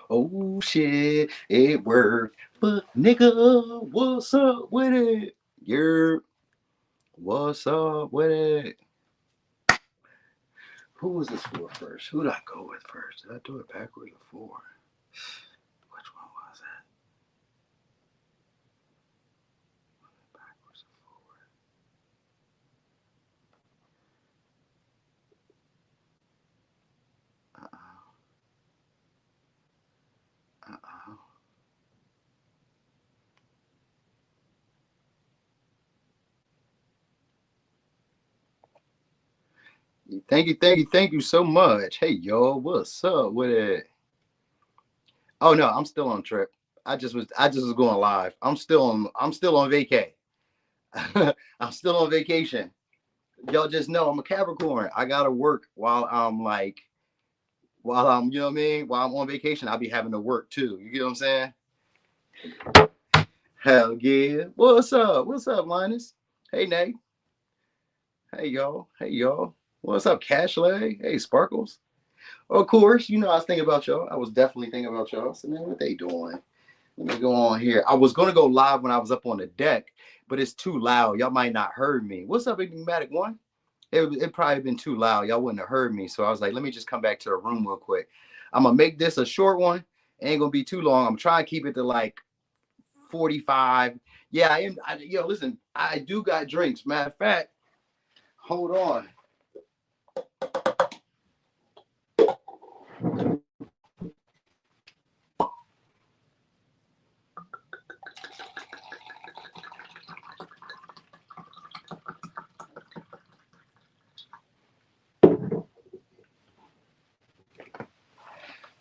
Oh shit, it worked. But nigga, what's up with it? You're what's up with it? Who was this for first? Who did I go with first? Did I do it backwards or forward? Which one was that? Backwards or forward? Uh-oh. Uh-oh. Thank you so much. Hey y'all, what's up with it? Oh no, I'm still on trip. I just was going live. I'm still on vacay. I'm still on vacation. Y'all just know I'm a Capricorn. I gotta work while I'm you know what I mean, while I'm on vacation, I'll be having to work too. You get what I'm saying? Hell yeah. What's up? What's up, Linus? Hey Nate. Hey y'all. Hey y'all. What's up, Cashley? Hey Sparkles. Of course, you know I was thinking about y'all. I was definitely thinking about y'all. So man, what they doing? Let me go on here. I was gonna go live when I was up on the deck, but it's too loud. Y'all might not heard me. What's up, Enigmatic One? It probably been too loud. Y'all wouldn't have heard me. So I was like, let me just come back to the room real quick. I'm gonna make this a short one. Ain't gonna be too long. I'm trying to keep it to like 45. Yeah, I am. Listen, I do got drinks. Matter of fact, hold on.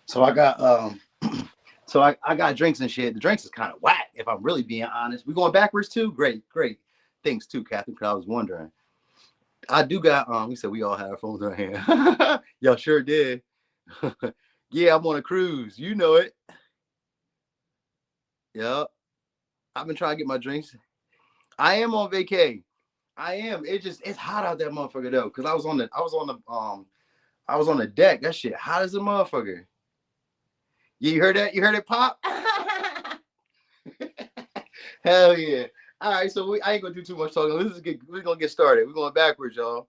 So I got I got drinks and shit. The drinks is kind of whack, if I'm really being honest. We going backwards too? Great, great. Thanks too, Catherine, because I was wondering. I do got we said we all had our phones right here. Y'all sure did. Yeah, I'm on a cruise. You know it. Yep. I've been trying to get my drinks. I am on vacay. I am. It's hot out that motherfucker though. Cause I was on the deck. That shit hot as a motherfucker. Yeah, you heard that? You heard it pop? Hell yeah. All right, so I ain't gonna do too much talking. We're gonna get started. We're going backwards, y'all.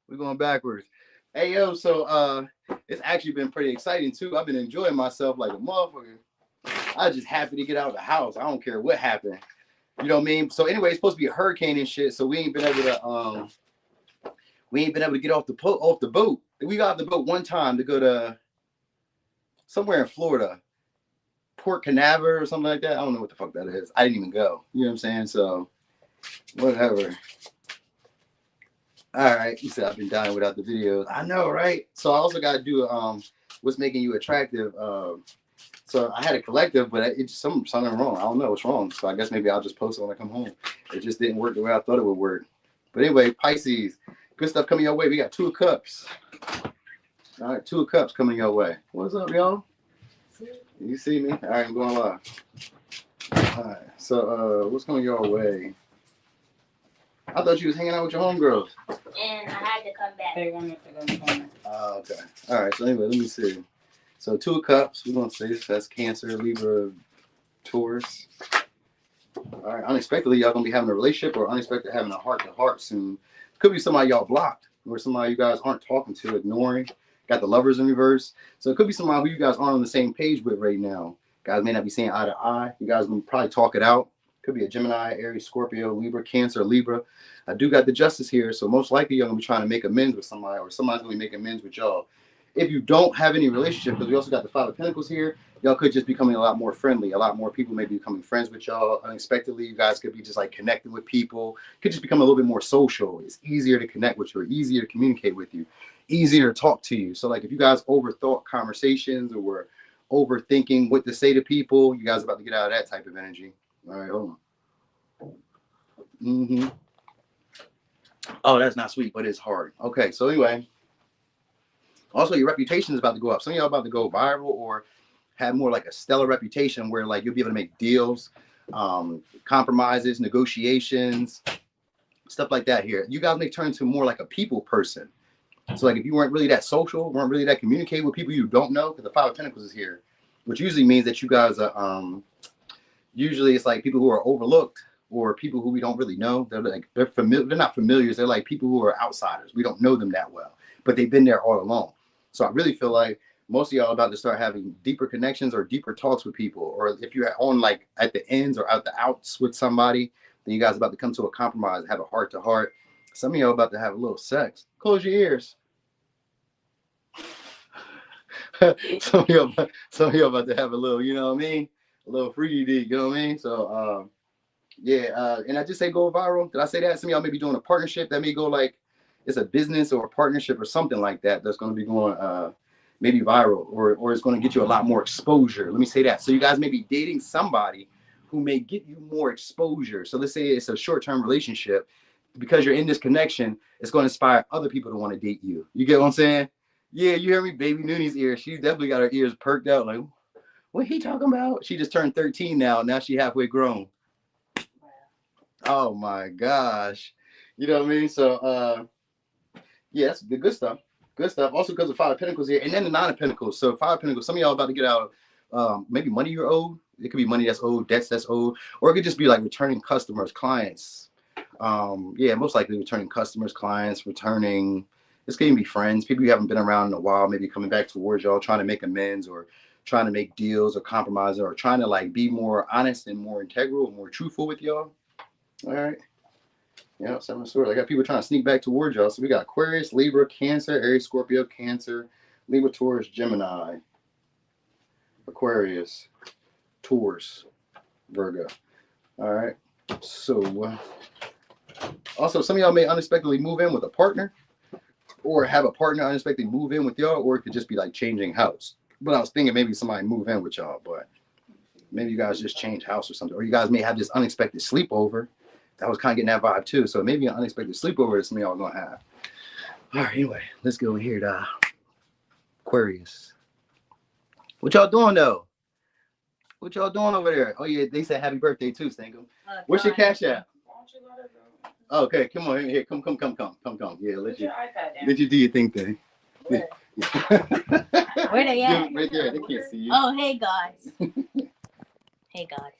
We're going backwards. Hey yo, so it's actually been pretty exciting too. I've been enjoying myself like a motherfucker. I was just happy to get out of the house. I don't care what happened. You know what I mean? So anyway, it's supposed to be a hurricane and shit. So we ain't been able to get off the boat. We got off the boat one time to go to somewhere in Florida, Port Canaveral or something like that. I don't know what the fuck that is. I didn't even go. You know what I'm saying? So whatever. All right. You said I've been dying without the videos. I know, right? So I also got to do what's making you attractive. So I had a collective, but it just something wrong. I don't know what's wrong. So I guess maybe I'll just post it when I come home. It just didn't work the way I thought it would work. But anyway, Pisces, good stuff coming your way. We got 2 of Cups. All right, 2 of Cups coming your way. What's up, y'all? You see me? All right, I'm going live. All right, so what's coming your way? I thought you was hanging out with your homegirls. And I had to come back. They wanted to go home. Oh, okay. All right, so anyway, let me see. So 2 of Cups, we're going to say that's Cancer, Libra, Taurus. All right, unexpectedly, y'all going to be having a relationship or unexpected having a heart-to-heart soon. Could be somebody y'all blocked or somebody you guys aren't talking to, ignoring. Got the Lovers in reverse. So it could be somebody who you guys aren't on the same page with right now. Guys may not be seeing eye to eye. You guys will probably talk it out. Could be a Gemini, Aries, Scorpio, Libra, Cancer, Libra. I do got the Justice here, so most likely you're going to be trying to make amends with somebody or somebody's going to be making amends with y'all. If you don't have any relationship, because we also got the 5 of Pentacles here, y'all could just becoming a lot more friendly. A lot more people may be becoming friends with y'all unexpectedly. You guys could be just like connecting with people. Could just become a little bit more social. It's easier to connect with you, or easier to communicate with you, easier to talk to you. So like if you guys overthought conversations or were overthinking what to say to people, you guys are about to get out of that type of energy. All right, hold on. Mm-hmm. Oh, that's not sweet, but it's hard. Okay, so anyway. Also, your reputation is about to go up. Some of y'all about to go viral or have more like a stellar reputation where like you'll be able to make deals, compromises, negotiations, stuff like that here. You guys may turn into more like a people person. So like if you weren't really that social, weren't really that communicate with people you don't know, because the 5 of Pentacles is here. which usually means that you guys are usually it's like people who are overlooked or people who we don't really know. They're familiar. They're not familiars. They're like people who are outsiders. We don't know them that well, but they've been there all along. So I really feel like most of y'all are about to start having deeper connections or deeper talks with people. Or if you're on like at the ends or at the outs with somebody, then you guys are about to come to a compromise, have a heart to heart. Some of y'all about to have a little sex. Close your ears. some of y'all about to have a little, you know what I mean? A little free D, you know what I mean? So yeah, and I just say go viral. Did I say that? Some of y'all may be doing a partnership that may go like it's a business or a partnership or something like that that's going to be going maybe viral or it's going to get you a lot more exposure. Let me say that. So you guys may be dating somebody who may get you more exposure. So let's say it's a short-term relationship. Because you're in this connection, it's going to inspire other people to want to date you. You get what I'm saying? Yeah, you hear me? Baby Nooney's ears. She definitely got her ears perked out like, what he talking about? She just turned 13 now. Now she halfway grown. Oh my gosh. You know what I mean? So yeah, that's the good stuff. Good stuff. Also because of Five of Pentacles here. And then the Nine of Pentacles. So Five of Pentacles, some of y'all about to get out maybe money you're owed. It could be money that's owed, debts that's owed, or it could just be like returning customers, clients. Yeah, most likely returning customers, clients, returning. It's going to be friends, people you haven't been around in a while, maybe coming back towards y'all, trying to make amends or trying to make deals or compromise or trying to like be more honest and more integral, more truthful with y'all. All right. Yeah, Seven of Swords. I got people trying to sneak back towards y'all. So we got Aquarius, Libra, Cancer, Aries, Scorpio, Cancer, Libra, Taurus, Gemini, Aquarius, Taurus, Virgo. All right. So also, some of y'all may unexpectedly move in with a partner or have a partner unexpectedly move in with y'all, or it could just be like changing house. But I was thinking maybe somebody move in with y'all, but maybe you guys just change house or something. Or you guys may have this unexpected sleepover. That was kind of getting that vibe too. So maybe an unexpected sleepover that some of y'all are going to have. All right, anyway, let's go here to Aquarius. What y'all doing though? What y'all doing over there? Oh yeah, they said happy birthday too, Stankum. What's your Cash App? Okay, come on here. Come. Yeah, let you do your thing thing. Where they at? Right there. They can't see you. Oh, hey guys. Hey guys.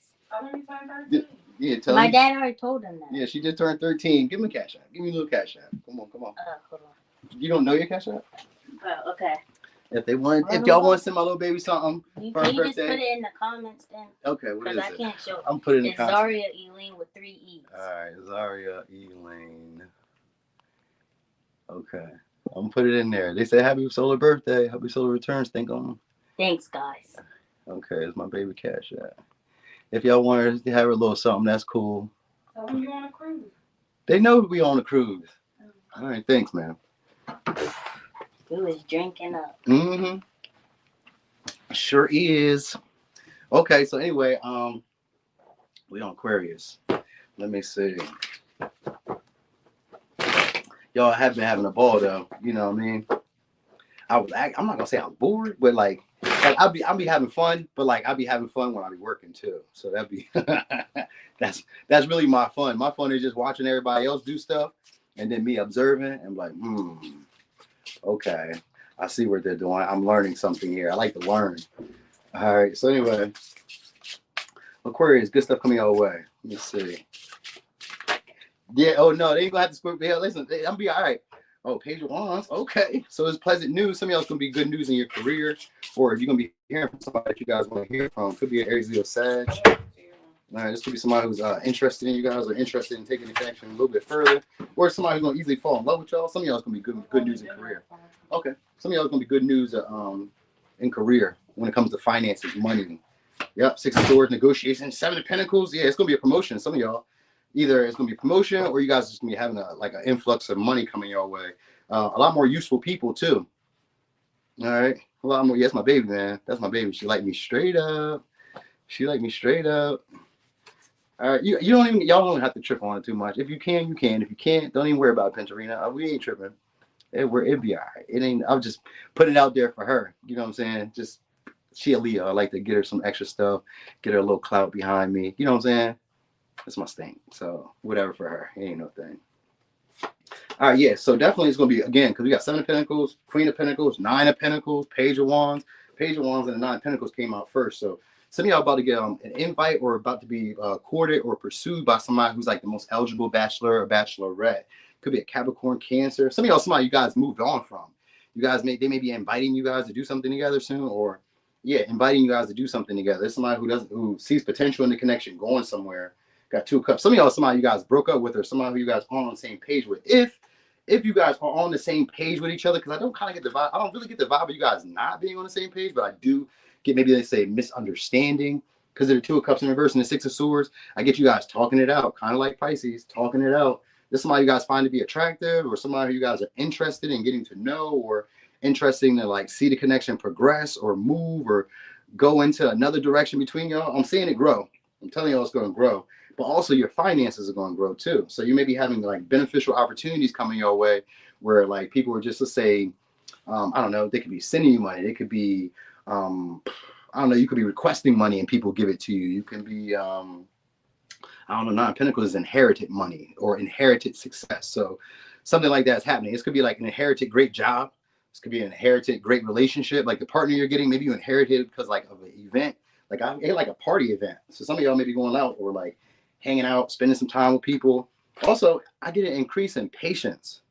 Yeah, tell My me. dad already told them that. Yeah, she just turned 13. Give me a Cash App. Give me a little Cash App. Come on. Hold on. You don't know your Cash App? Oh, okay. If y'all want to send my little baby something for her birthday. birthday. Just put it in the comments then. Okay, what is it? Because I can't show it. I'm putting it in the comments. Zaria Elaine with 3 E's. Alright, Zaria Elaine. Okay. I'm gonna put it in there. They say happy solar birthday. Happy solar returns. Thanks, guys. Okay, it's my baby Cash App. If y'all want to have a little something, that's cool. So when you on a cruise? They know we on a cruise. All right, thanks, man. We was drinking up. Mm-hmm. Sure is. Okay, so anyway, we on Aquarius. Let me see. Y'all have been having a ball though. You know what I mean? I'm not gonna say I'm bored, but like I'll be having fun, but like I'll be having fun when I be working too. So that'd be that's really my fun. My fun is just watching everybody else do stuff and then me observing and like, okay, I see what they're doing. I'm learning something here. I like to learn. All right. So anyway, Aquarius, good stuff coming our way. Let me see. Yeah. Oh no, they ain't gonna have to squirt. Yeah, listen, I'm be all right. Oh, Page of Wands. Okay. So it's pleasant news. Some of y'all gonna be good news in your career, or if you're gonna be hearing from somebody that you guys want to hear from. Could be an Aries, Leo, Sag. All right, this could be somebody who's interested in you guys or interested in taking the connection a little bit further, or somebody who's gonna easily fall in love with y'all. Some of y'all is gonna be good news in career. Okay. Some of y'all is gonna be good news in career when it comes to finances, money. Yep. 6 of Swords, negotiation, 7 of Pentacles. Yeah, it's gonna be a promotion. Some of y'all. Either it's going to be a promotion or you guys just going to be having an influx of money coming your way. A lot more useful people too. All right. A lot more. Yes, my baby, man. That's my baby. She liked me straight up. All right. Y'all don't have to trip on it too much. If you can, you can. If you can't, don't even worry about it, Pentarina. We ain't tripping. It'd be all right. It ain't, I'll just put it out there for her. You know what I'm saying? Just, she a Leo. I like to get her some extra stuff, get her a little clout behind me. You know what I'm saying? That's my stain. So whatever for her. It ain't no thing. All right, yeah. So definitely it's gonna be again because we got 7 of Pentacles, Queen of Pentacles, 9 of Pentacles, Page of Wands. Page of Wands and the Nine of Pentacles came out first. So some of y'all about to get an invite or about to be courted or pursued by somebody who's like the most eligible bachelor or bachelorette. Could be a Capricorn, Cancer. Some of y'all, somebody you guys moved on from. You guys they may be inviting you guys to do something together soon, or yeah, inviting you guys to do something together. There's somebody who sees potential in the connection going somewhere. Got Two of Cups. Some of y'all, somebody you guys broke up with, or somebody who you guys are on the same page with. If you guys are on the same page with each other, because I don't kind of get the vibe. I don't really get the vibe of you guys not being on the same page, but I do get maybe they say misunderstanding because of the Two of Cups in reverse and the Six of Swords. I get you guys talking it out, kind of like Pisces, talking it out. This is somebody you guys find to be attractive, or somebody who you guys are interested in getting to know, or interested to like see the connection progress or move or go into another direction between y'all. I'm seeing it grow. I'm telling y'all it's going to grow. But also your finances are going to grow too. So you may be having like beneficial opportunities coming your way where like people are just, let's say, I don't know, they could be sending you money. They could be, I don't know, you could be requesting money and people give it to you. You can be, I don't know, Nine of Pentacles is inherited money or inherited success. So something like that's happening. This could be like an inherited great job. This could be an inherited great relationship. Like the partner you're getting, maybe you inherited because like of an event. Like I get like a party event. So some of y'all may be going out or like hanging out, spending some time with people. Also, I get an increase in patience.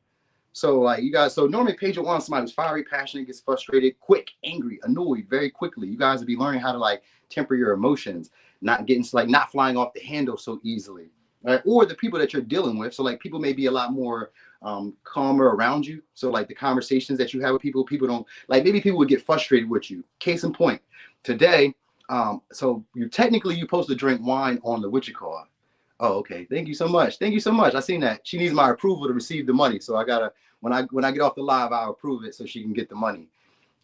So like you guys, so normally Page of Wands, somebody who's fiery, passionate, gets frustrated, quick, angry, annoyed very quickly. You guys will be learning how to like temper your emotions, not getting like not flying off the handle so easily. Right? Or the people that you're dealing with. So like people may be a lot more calmer around you. So like the conversations that you have with people don't like, maybe people would get frustrated with you. Case in point, today, so you're supposed to drink wine on the what you call. Oh, okay. Thank you so much. Thank you so much. I seen that. She needs my approval to receive the money. So I gotta when I get off the live, I'll approve it so she can get the money.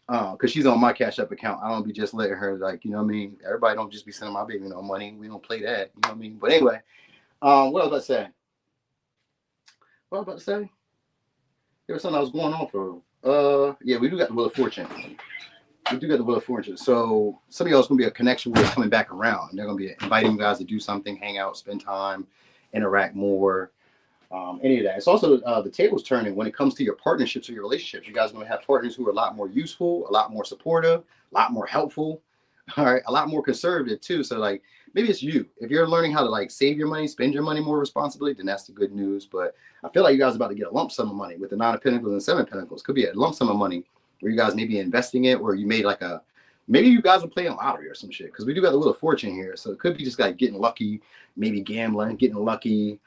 Because she's on my Cashapp account. I don't be just letting her like, you know what I mean? Everybody don't just be sending my baby no money. We don't play that. You know what I mean? But anyway, what was I saying? What was I about to say? There was something I was going on for. Yeah, we do got the Wheel of Fortune. We do got the Wheel of Fortune. So some of y'all is going to be a connection where it's coming back around. They're going to be inviting you guys to do something, hang out, spend time, interact more, any of that. It's also the table's turning when it comes to your partnerships or your relationships. You guys are going to have partners who are a lot more useful, a lot more supportive, a lot more helpful, all right, a lot more conservative too. So like maybe it's you. If you're learning how to like save your money, spend your money more responsibly, then that's the good news. But I feel like you guys are about to get a lump sum of money with the Nine of Pentacles and Seven of Pentacles. Could be a lump sum of money where you guys may be investing it, or you made like maybe you guys are playing lottery or some shit, because we do got the Wheel of Fortune here. So it could be just like getting lucky, maybe gambling, getting lucky,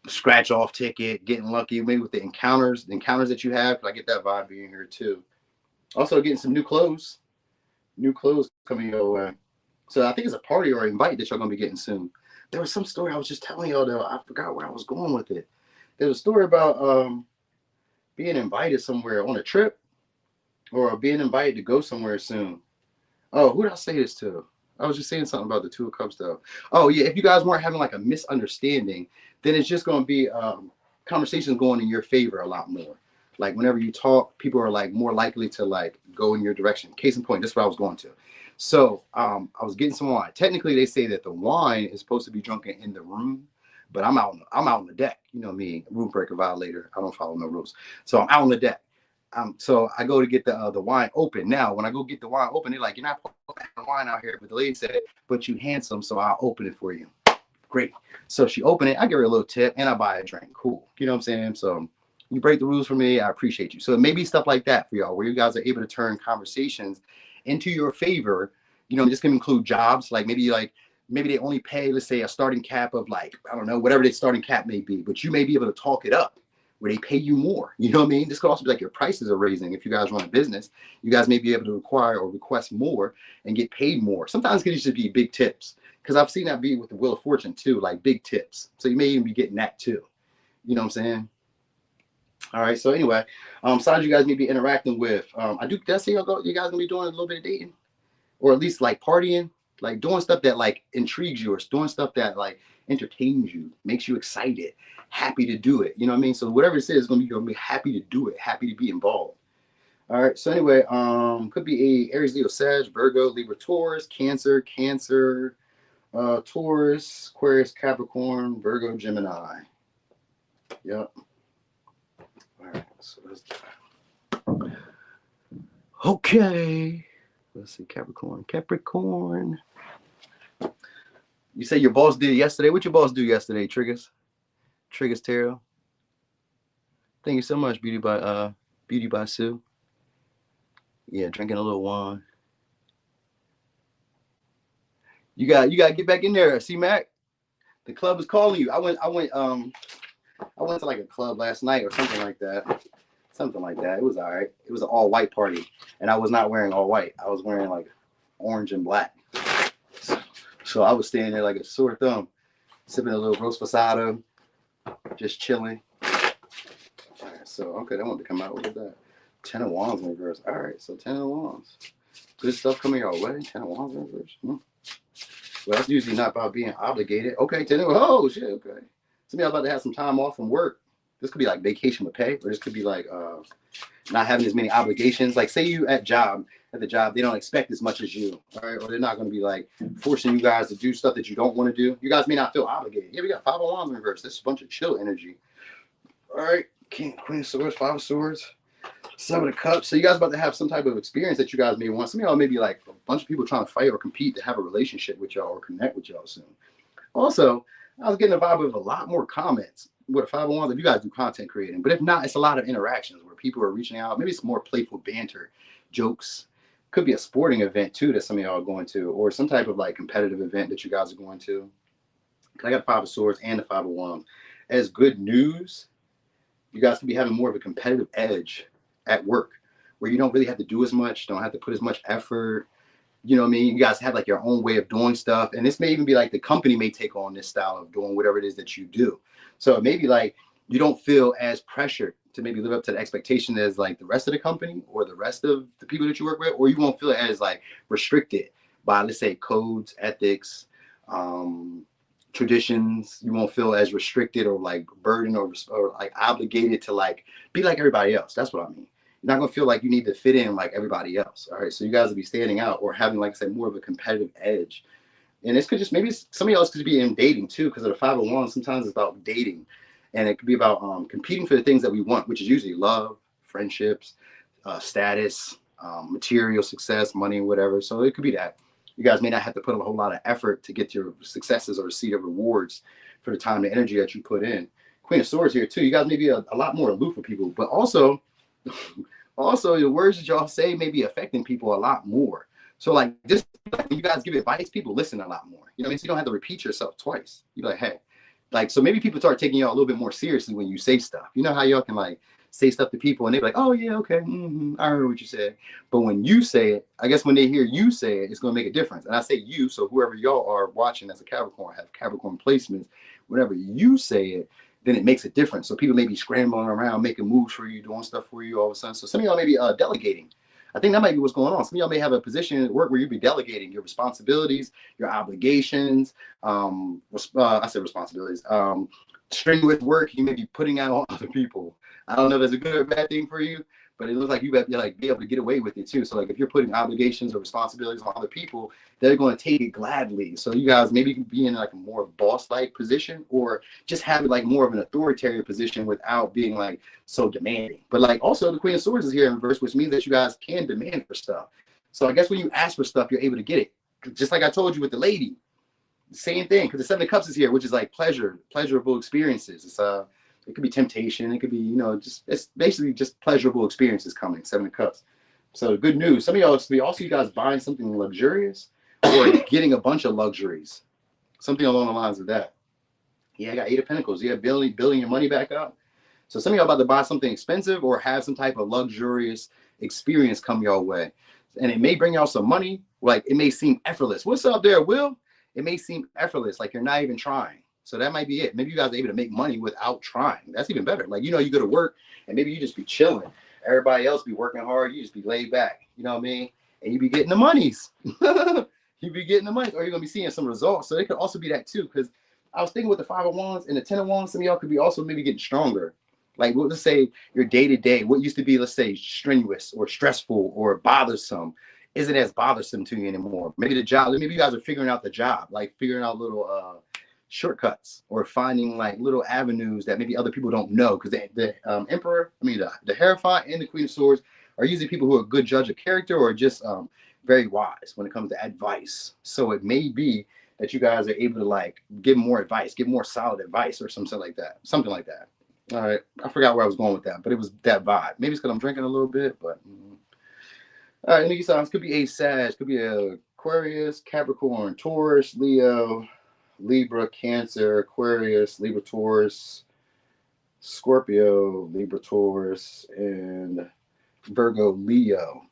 scratch off ticket, getting lucky, maybe with the encounters that you have. I get that vibe being here too. Also getting some new clothes coming your way. So I think it's a party or invite that y'all gonna be getting soon. There was some story I was just telling y'all though. I forgot where I was going with it. There's a story about being invited somewhere on a trip, or being invited to go somewhere soon. Oh, who did I say this to? I was just saying something about the Two of Cups though. Oh yeah, if you guys weren't having like a misunderstanding, then it's just going to be conversations going in your favor a lot more. Like whenever you talk, people are like more likely to like go in your direction. Case in point, this is what I was going to. So I was getting some wine. Technically, they say that the wine is supposed to be drunken in the room, but I'm out on the deck. You know me, room breaker violator. I don't follow no rules. So I'm out on the deck. So I go to get the wine open. Now, when I go get the wine open, they're like, "You're not putting the wine out here." But the lady said, "But you handsome, so I'll open it for you." Great. So she opened it. I give her a little tip, and I buy a drink. Cool. You know what I'm saying? So you break the rules for me. I appreciate you. So it may be stuff like that for y'all, where you guys are able to turn conversations into your favor. You know, this can include jobs. Like maybe they only pay, let's say, a starting cap of like, I don't know, whatever the starting cap may be. But you may be able to talk it up where they pay you more. You know what I mean? This could also be like your prices are raising. If you guys run a business, you guys may be able to require or request more and get paid more. Sometimes it can just be big tips, because I've seen that be with the Wheel of Fortune too, like big tips. So you may even be getting that too. You know what I'm saying? All right. So anyway, signs you guys may be interacting with. Did I say you guys gonna be doing a little bit of dating, or at least like partying, like doing stuff that like intrigues you, or doing stuff that like entertains you, makes you excited, happy to do it. You know what I mean? So whatever it is, you're gonna be happy to do it, happy to be involved. All right. So anyway, could be a Aries, Leo, Sag, Virgo, Libra, Taurus, Cancer, Taurus, Aquarius, Capricorn, Virgo, Gemini. Yep. All right. So that's that. Okay. Let's see, Capricorn. Capricorn. You say your boss did yesterday. What your boss do yesterday, Triggers? Triggers Tarot. Thank you so much, Beauty by Sue. Yeah, drinking a little wine. You got to get back in there. See, Mac, the club is calling you. I went to like a club last night or something like that. Something like that. It was all right. It was an all white party, and I was not wearing all white. I was wearing like orange and black. So I was standing there like a sore thumb, sipping a little roast pasado, just chilling. All right, so okay, that wanted to come out. What is that? 10 of Wands in reverse. All right, so 10 of Wands. Good stuff coming your way. 10 of Wands in reverse. Well, that's usually not about being obligated. Okay, 10 of, oh shit, okay. Some of y'all about to have some time off from work. This could be like vacation with pay, or this could be like not having as many obligations. Like say you at the job, they don't expect as much as you, all right? Or they're not going to be like forcing you guys to do stuff that you don't want to do. You guys may not feel obligated. Yeah, we got 5 of Wands in reverse. This is a bunch of chill energy. All right, King, Queen of Swords, 5 of Swords, 7 of Cups. So you guys about to have some type of experience that you guys may want. Some of y'all may be like a bunch of people trying to fight or compete to have a relationship with y'all or connect with y'all soon. Also, I was getting a vibe of a lot more comments with a 5 of Wands if you guys do content creating. But if not, it's a lot of interactions where people are reaching out. Maybe it's more playful banter, jokes. Could be a sporting event too that some of y'all are going to, or some type of like competitive event that you guys are going to. I got 5 of Swords and the 5 of Wands. As good news, you guys could be having more of a competitive edge at work where you don't really have to do as much, don't have to put as much effort. You know what I mean? You guys have like your own way of doing stuff. And this may even be like the company may take on this style of doing whatever it is that you do. So it may be like you don't feel as pressured to maybe live up to the expectation as like the rest of the company or the rest of the people that you work with, or you won't feel as like restricted by, let's say, codes, ethics, traditions. You won't feel as restricted or like burdened or like obligated to like be like everybody else. That's what I mean. You're not going to feel like you need to fit in like everybody else. All right. So you guys will be standing out or having, like I said, more of a competitive edge. And this could just, maybe some of y'all could be in dating too, because of the 5 of Wands, sometimes it's about dating. And it could be about competing for the things that we want, which is usually love, friendships, status, material success, money, whatever. So it could be that. You guys may not have to put a whole lot of effort to get your successes or receive of rewards for the time and energy that you put in. Queen of Swords here too. You guys may be a lot more aloof for people, but also the words that y'all say may be affecting people a lot more. So like this, when you guys give advice, people listen a lot more. You know what I mean? So you don't have to repeat yourself twice. You're like, hey, like, so maybe people start taking y'all a little bit more seriously when you say stuff. You know how y'all can like say stuff to people and they're like, oh yeah, okay, I heard what you said. But when you say it, I guess when they hear you say it, it's going to make a difference. And I say you, so whoever y'all are watching as a Capricorn, have Capricorn placements, whenever you say it, then it makes a difference. So people may be scrambling around, making moves for you, doing stuff for you all of a sudden. So some of y'all may be delegating. I think that might be what's going on. Some of y'all may have a position at work where you'll be delegating your responsibilities, your obligations. I said responsibilities. Strenuous work you may be putting out on other people. I don't know if that's a good or bad thing for you, but it looks like you have to like be able to get away with it too. So like if you're putting obligations or responsibilities on other people, they're going to take it gladly. So you guys maybe be in like a more boss-like position, or just have like more of an authoritarian position without being like so demanding. But like also the Queen of Swords is here in reverse, which means that you guys can demand for stuff. So I guess when you ask for stuff, you're able to get it. Just like I told you with the lady, same thing, because the 7 of Cups is here, which is like pleasurable experiences. It's it could be temptation, it could be, you know, just it's basically just pleasurable experiences coming. 7 of Cups. So good news. Some of y'all could be also you guys buying something luxurious or getting a bunch of luxuries, something along the lines of that. Yeah, I got 8 of Pentacles. Yeah, building your money back up. So some of y'all about to buy something expensive or have some type of luxurious experience come your way, and it may bring y'all some money. Like it may seem effortless. What's up there, Will? It may seem effortless, like you're not even trying. So that might be it. Maybe you guys are able to make money without trying. That's even better. Like, you know, you go to work and maybe you just be chilling. Everybody else be working hard. You just be laid back. You know what I mean? And you be getting the monies. You be getting the money, or you're going to be seeing some results. So it could also be that too. Because I was thinking with the 5 of Wands and the 10 of Wands, some of y'all could be also maybe getting stronger. Like, let's say your day-to-day, what used to be, let's say, strenuous or stressful or bothersome, isn't as bothersome to you anymore. Maybe the job, maybe you guys are figuring out the job, like figuring out little shortcuts or finding like little avenues that maybe other people don't know. Because the Emperor, I mean, the Hierophant and the Queen of Swords are usually people who are good judge of character or just very wise when it comes to advice. So it may be that you guys are able to like give more advice, give more solid advice or something like that. Something like that. All right. I forgot where I was going with that, but it was that vibe. Maybe it's because I'm drinking a little bit, but all right, any signs could be a Sag, could be a Aquarius, Capricorn, Taurus, Leo, Libra, Cancer, Aquarius, Libra, Taurus, Scorpio, Libra, Taurus, and Virgo, Leo.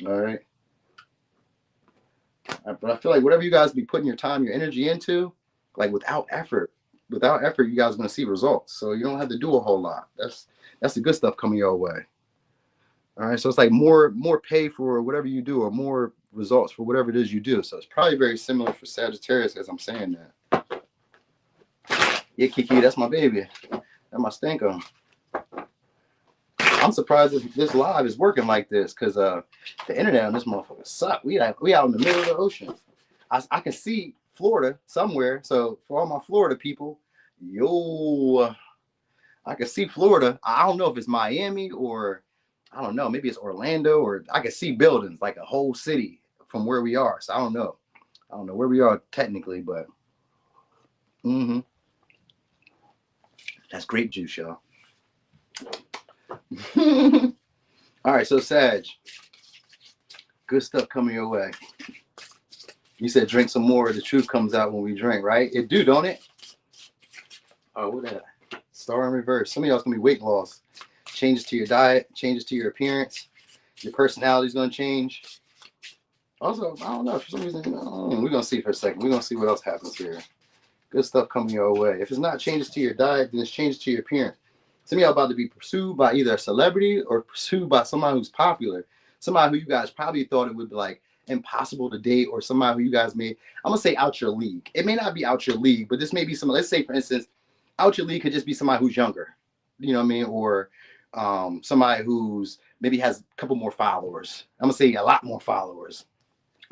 All right. But I feel like whatever you guys be putting your time, your energy into, like without effort, you guys are going to see results. So you don't have to do a whole lot. That's the good stuff coming your way. All right. So it's like more pay for whatever you do, or more results for whatever it is you do. So it's probably very similar for Sagittarius as I'm saying that. Yeah, Kiki, that's my baby. That's my stinker. I'm surprised if this live is working like this, because the internet on this motherfucker suck. We out in the middle of the ocean. I can see Florida somewhere. So for all my Florida people, yo, I can see Florida. I don't know if it's Miami or I don't know. Maybe it's Orlando, or I can see buildings like a whole city from where we are. So I don't know. I don't know where we are technically, but that's grape juice, y'all. All right, so Sag, good stuff coming your way. You said drink some more. The truth comes out when we drink, right? It do, don't it? Oh, what that? Star in reverse. Some of y'all's gonna be weight loss. Changes to your diet, changes to your appearance. Your personality is gonna change. Also, I don't know, for some reason, we're gonna see for a second. We're gonna see what else happens here. Good stuff coming your way. If it's not changes to your diet, then it's changes to your appearance. Some of y'all about to be pursued by either a celebrity or pursued by somebody who's popular. Somebody who you guys probably thought it would be like impossible to date, or somebody who you guys may, I'm gonna say out your league. It may not be out your league, but this may be some, let's say for instance, out your league could just be somebody who's younger. You know what I mean? Or somebody who's maybe has a couple more followers. I'm gonna say a lot more followers.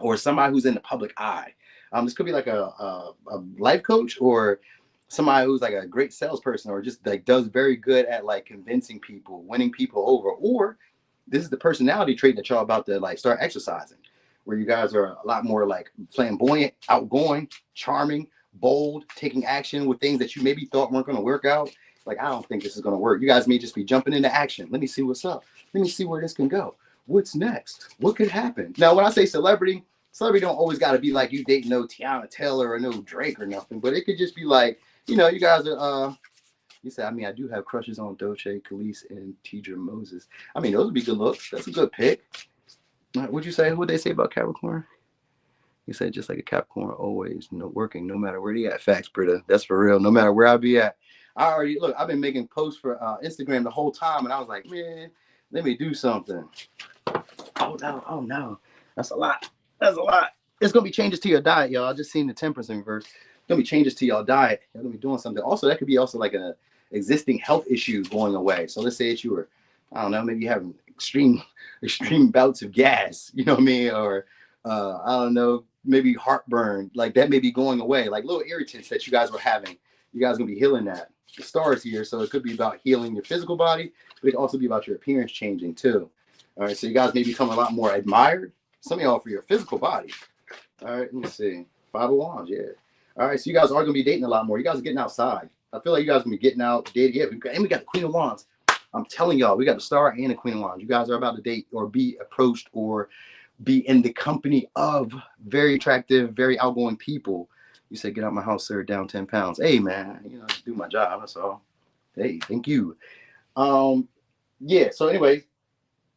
Or somebody who's in the public eye. This could be like a life coach, or somebody who's like a great salesperson, or just like does very good at like convincing people, winning people over. Or this is the personality trait that y'all about to like start exercising, where you guys are a lot more like flamboyant, outgoing, charming, bold, taking action with things that you maybe thought weren't going to work out. Like, I don't think this is going to work. You guys may just be jumping into action. Let me see what's up. Let me see where this can go. What's next? What could happen? Now, when I say celebrity don't always got to be like you dating no Tiana Taylor or no Drake or nothing, but it could just be like, you know, you guys are, you said, I mean, I do have crushes on Dolce, Khalees, and Tidra Moses. I mean, those would be good looks. That's a good pick. What'd you say? What'd they say about Capricorn? You said just like a Capricorn, always working, no matter where they at. Facts, Britta. That's for real. No matter where I be at. I've been making posts for Instagram the whole time, and I was like, man, let me do something. Oh no. That's a lot. It's gonna be changes to your diet, y'all. I just seen the temperance in reverse. It's gonna be changes to your diet. You're gonna be doing something. Also, that could be also like an existing health issue going away. So let's say that you were, I don't know, maybe having extreme bouts of gas, you know what I mean? Or I don't know, maybe heartburn, like that may be going away, like little irritants that you guys were having. You guys are gonna be healing that. The stars here, so it could be about healing your physical body, but it could also be about your appearance changing too. All right, so you guys may become a lot more admired. Some of y'all for your physical body. All right, let me see. 5 of Wands, yeah. All right, so you guys are going to be dating a lot more. You guys are getting outside. I feel like you guys are going to be getting out, dating. Yeah, we got the Queen of Wands. I'm telling y'all, we got the Star and the Queen of Wands. You guys are about to date or be approached or be in the company of very attractive, very outgoing people. You said, get out my house, sir, down 10 pounds. Hey, man, you know, do my job, that's all. Hey, thank you. Yeah, so anyway,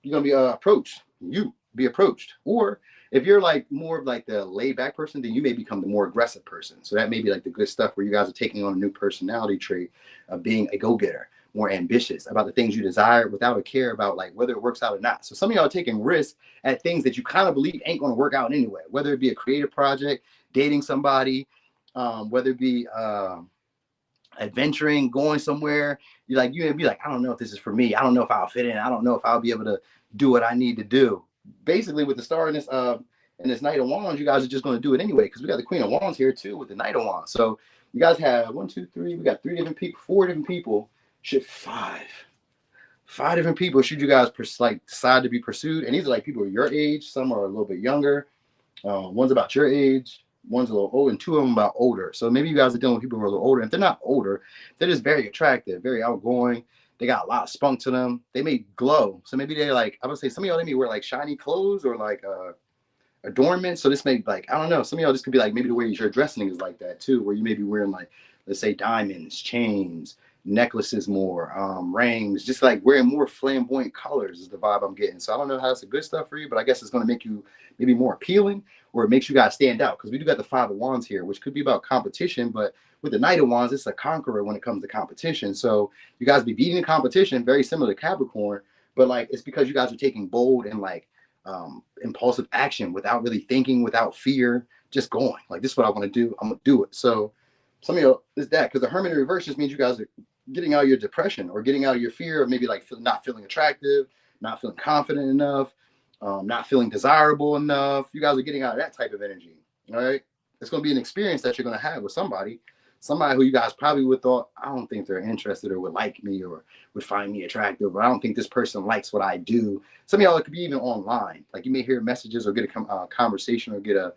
you're going to be approached. You be approached. Or if you're like more of like the laid back person, then you may become the more aggressive person. So that may be like the good stuff where you guys are taking on a new personality trait of being a go-getter, more ambitious about the things you desire without a care about like whether it works out or not. So some of y'all are taking risks at things that you kind of believe ain't going to work out anyway, whether it be a creative project, dating somebody, whether it be adventuring, going somewhere. You're gonna be like, I don't know if this is for me. I don't know if I'll fit in. I don't know if I'll be able to do what I need to do. Basically, with the Star in this Knight of Wands, you guys are just going to do it anyway, because we got the Queen of Wands here too with the Knight of Wands. So you guys have 1, 2, 3. We got 3 different people, 4 different people. Shit, 5 5 different people should you guys like decide to be pursued, and these are like people your age. Some are a little bit younger. One's about your age. One's a little old, and 2 of them about older. So maybe you guys are dealing with people who are a little older. If they're not older, they're just very attractive, very outgoing. They got a lot of spunk to them. They may glow. So maybe they're like, I would say some of y'all, they may wear like shiny clothes or like adornment. So this may like, I don't know. Some of y'all, this could be like maybe the way you're dressing is like that too, where you may be wearing like, let's say diamonds, chains, necklaces more, rings, just like wearing more flamboyant colors is the vibe I'm getting. So I don't know how that's a good stuff for you, but I guess it's going to make you maybe more appealing, or it makes you guys stand out, because we do got the 5 of Wands here, which could be about competition, but with the Knight of Wands, it's a conqueror when it comes to competition. So you guys be beating the competition, very similar to Capricorn, but like it's because you guys are taking bold and like impulsive action without really thinking, without fear, just going like, this is what I want to do, I'm gonna do it. So some of you is that, because the Hermit in reverse just means you guys are getting out of your depression or getting out of your fear of maybe like not feeling attractive, not feeling confident enough, not feeling desirable enough. You guys are getting out of that type of energy. All right, it's going to be an experience that you're going to have with somebody who you guys probably would thought, I don't think they're interested or would like me or would find me attractive, or I don't think this person likes what I do. Some of y'all, it could be even online. Like you may hear messages or get a conversation or get a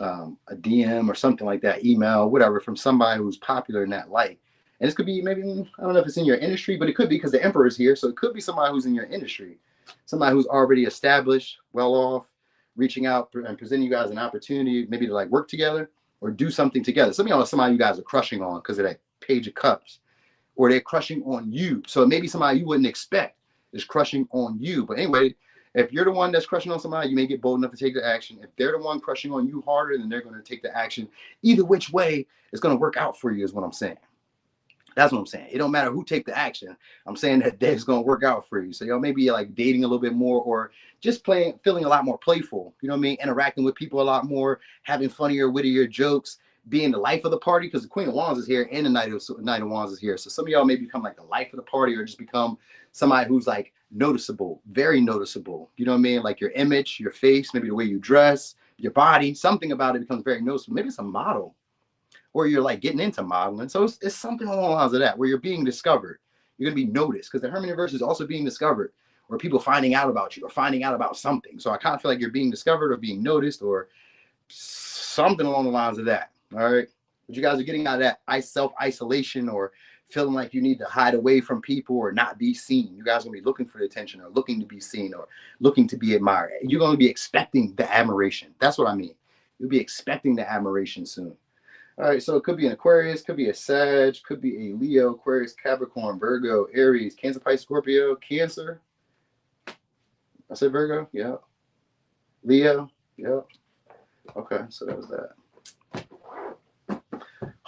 DM or something like that, email, whatever, from somebody who's popular in that light. And this could be maybe, I don't know if it's in your industry, but it could be, because the Emperor is here. So it could be somebody who's in your industry, somebody who's already established, well off, reaching out and presenting you guys an opportunity maybe to like work together or do something together. Some of y'all are somebody you guys are crushing on because of that Page of Cups, or they're crushing on you. So it may be somebody you wouldn't expect is crushing on you. But anyway, if you're the one that's crushing on somebody, you may get bold enough to take the action. If they're the one crushing on you harder, then they're going to take the action. Either which way, it's going to work out for you is what I'm saying. That's what I'm saying. It don't matter who take the action. I'm saying that it's going to work out for you. So y'all may be like dating a little bit more, or just feeling a lot more playful. You know what I mean? Interacting with people a lot more, having funnier, wittier jokes, being the life of the party, because the Queen of Wands is here and the Knight of Wands is here. So some of y'all may become like the life of the party, or just become somebody who's like noticeable, very noticeable. You know what I mean? Like your image, your face, maybe the way you dress, your body, something about it becomes very noticeable. Maybe it's a model, or you're like getting into modeling. So it's something along the lines of that, where you're being discovered. You're going to be noticed, because the Hermit Reverse is also being discovered, or people finding out about you or finding out about something. So I kind of feel like you're being discovered or being noticed or something along the lines of that. All right. But you guys are getting out of that self-isolation, or feeling like you need to hide away from people or not be seen. You guys are going to be looking for the attention, or looking to be seen, or looking to be admired. You're going to be expecting the admiration. That's what I mean. You'll be expecting the admiration soon. All right, so it could be an Aquarius, could be a Sag, could be a Leo, Aquarius, Capricorn, Virgo, Aries, Cancer, Pisces, Scorpio, Cancer. I said Virgo, yeah. Leo, yeah. Okay, so that was that.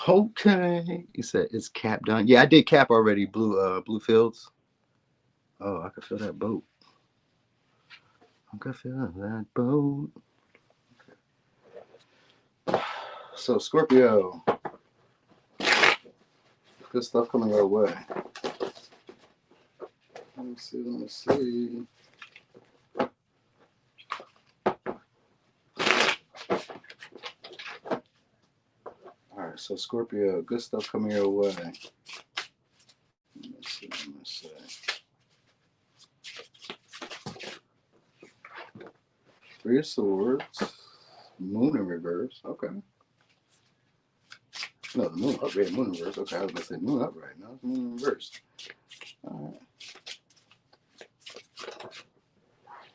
Okay, you said it's cap done. Yeah, I did cap already. Blue fields. Oh, I can feel that boat. I can feel that boat. So Scorpio, good stuff coming our way. Let me see. All right, so Scorpio, good stuff coming your way. Let me see. Three of Swords, Moon in reverse. Okay. No, the moon upright, moon in reverse. Okay, I was going to say moon upright. No, it's moon in reverse. All right.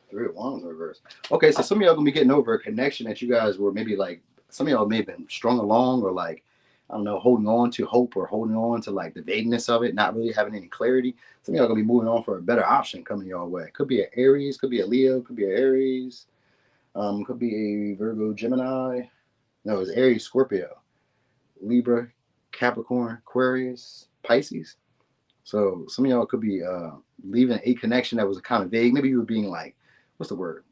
Three of Wands in reverse. Okay, so some of y'all going to be getting over a connection that you guys were maybe like, some of y'all may have been strung along, or like, I don't know, holding on to hope, or holding on to like the vagueness of it, not really having any clarity. Some of y'all going to be moving on for a better option coming your way. Could be an Aries, could be a Leo, could be an Aries, could be a Virgo, Gemini. No, it's Aries, Scorpio, Libra, Capricorn, Aquarius, Pisces. So some of y'all could be leaving a connection that was kind of vague. Maybe you were being like, what's the word?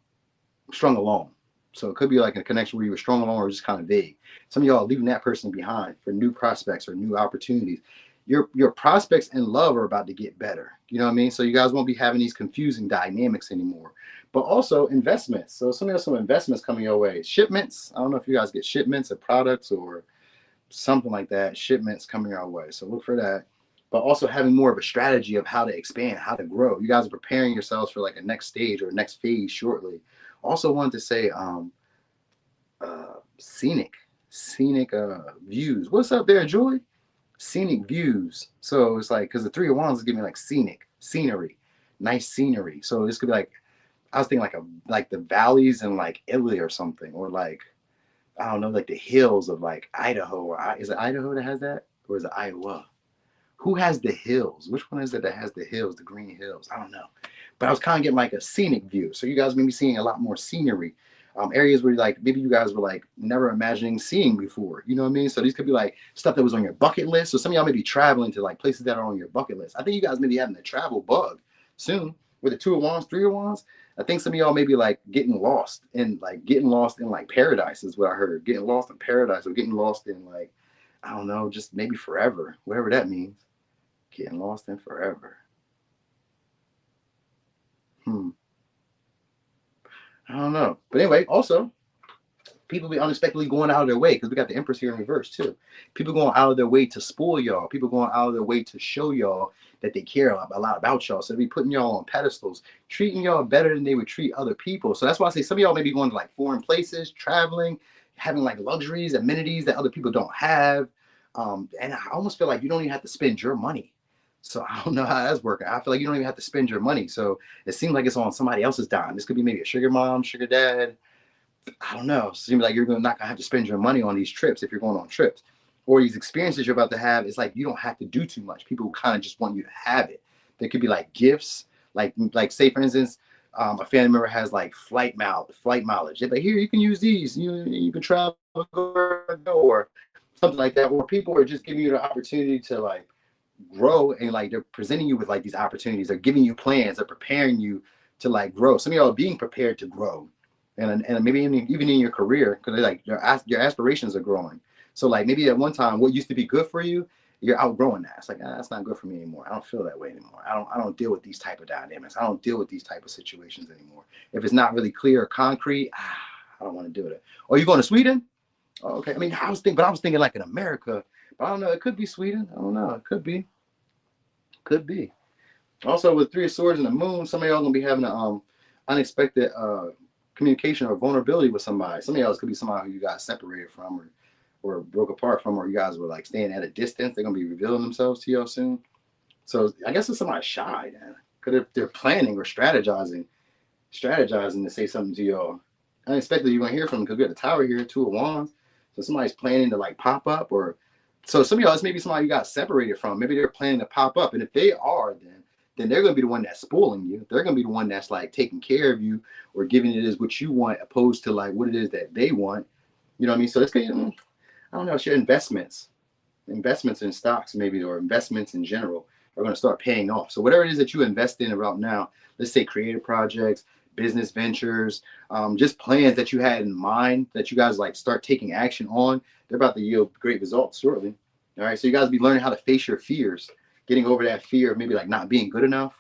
Strung along. So it could be like a connection where you were strung along or just kind of vague. Some of y'all are leaving that person behind for new prospects or new opportunities. Your prospects in love are about to get better. You know what I mean? So you guys won't be having these confusing dynamics anymore. But also investments. So some of y'all, some investments coming your way. Shipments. I don't know if you guys get shipments of products or something like that. Shipments coming our way. So look for that. but also having more of a strategy of how to expand, how to grow. You guys are preparing yourselves for like a next stage or next phase shortly. Also wanted to say scenic views. What's up there, Joy? Scenic views. So it's like, because the Three of Wands is giving me like scenic scenery, nice scenery. So this could be like, I was thinking like the valleys in like Italy or something, or like, I don't know, like the hills of like Idaho, or is it Idaho that has that, or is it Iowa? Who has the hills? Which one is it that has the hills, the green hills? I don't know. But I was kind of getting like a scenic view. So you guys may be seeing a lot more scenery. Areas where like maybe you guys were like never imagining seeing before. You know what I mean? So these could be like stuff that was on your bucket list. So some of y'all may be traveling to like places that are on your bucket list. I think you guys may be having a travel bug soon with the Two of Wands, Three of Wands. I think some of y'all may be like getting lost in like paradise is what I heard. Getting lost in paradise, or getting lost in like, I don't know, just maybe forever, whatever that means. Getting lost in forever. I don't know. But anyway, also, people be unexpectedly going out of their way, because we got the Empress here in reverse too. People going out of their way to spoil y'all. People going out of their way to show y'all that they care a lot about y'all. So they be putting y'all on pedestals, treating y'all better than they would treat other people. So that's why I say some of y'all may be going to like foreign places, traveling, having like luxuries, amenities that other people don't have. And I almost feel like you don't even have to spend your money. So I don't know how that's working. I feel like you don't even have to spend your money. So it seems like it's on somebody else's dime. This could be maybe a sugar mom, sugar dad. I don't know. It seems like you're not gonna have to spend your money on these trips if you're going on trips, or these experiences you're about to have. It's like you don't have to do too much. People kind of just want you to have it. There could be like gifts, like say for instance, a family member has like flight mileage. They're like, here, you can use these. You can travel or something like that. Or people are just giving you the opportunity to like grow, and like they're presenting you with like these opportunities. They're giving you plans. They're preparing you to like grow. Some of y'all are being prepared to grow, and maybe even in your career, because like your aspirations are growing. So like maybe at one time what used to be good for you, you're outgrowing that. It's like, that's not good for me anymore. I don't feel that way anymore. I don't deal with these type of dynamics. I don't deal with these type of situations anymore. If it's not really clear or concrete, I don't want to do it. Or you going to Sweden? Oh, okay. I mean, I was thinking like in America, but I don't know. It could be Sweden. I don't know. It could be. Could be. Also, with Three of Swords and the Moon, some of y'all gonna be having an unexpected communication or vulnerability with somebody. Some of y'all could be somebody who you got separated from, or broke apart from, or you guys were like staying at a distance. They're gonna be revealing themselves to y'all soon. So I guess it's somebody shy, man. Because they're planning or strategizing to say something to y'all. Unexpectedly, you're gonna hear from them, because we got the Tower here, Two of Wands. So somebody's planning to like pop up, or so some of y'all, it's maybe somebody you got separated from. Maybe they're planning to pop up, and if they are, then they're going to be the one that's spoiling you. They're going to be the one that's like taking care of you, or giving it as what you want, opposed to like what it is that they want. You know what I mean? So it's going to, I don't know, it's your investments in stocks maybe, or investments in general are going to start paying off. So whatever it is that you invest in about now, let's say creative projects, business ventures, just plans that you had in mind that you guys like start taking action on, they're about to yield great results shortly. All right, so you guys be learning how to face your fears, getting over that fear of maybe like not being good enough.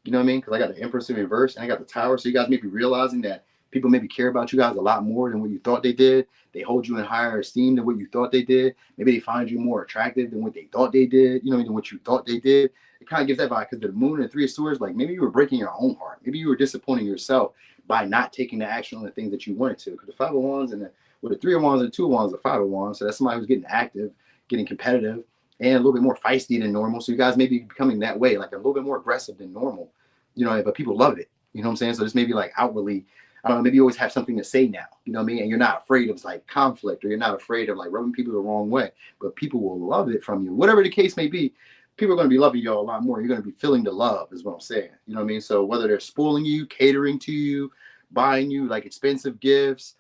You know what I mean? Because I got the Empress in reverse and I got the Tower. So you guys may be realizing that people maybe care about you guys a lot more than what you thought they did. They hold you in higher esteem than what you thought they did. Maybe they find you more attractive than what they thought they did, you know, than what you thought they did. It kind of gives that vibe, because the Moon and Three of Swords, like maybe you were breaking your own heart. Maybe you were disappointing yourself by not taking the action on the things that you wanted to. Because the Five of Wands and the Three of Wands and the Two of Wands, the Five of Wands. So that's somebody who's getting active, getting competitive, and a little bit more feisty than normal. So you guys may be becoming that way, like a little bit more aggressive than normal, you know, but people love it. You know what I'm saying? So this may be like outwardly, I don't know, maybe you always have something to say now, you know what I mean? And you're not afraid of like conflict, or you're not afraid of like rubbing people the wrong way, but people will love it from you. Whatever the case may be, people are going to be loving y'all a lot more. You're going to be feeling the love is what I'm saying. You know what I mean? So whether they're spoiling you, catering to you, buying you like expensive gifts,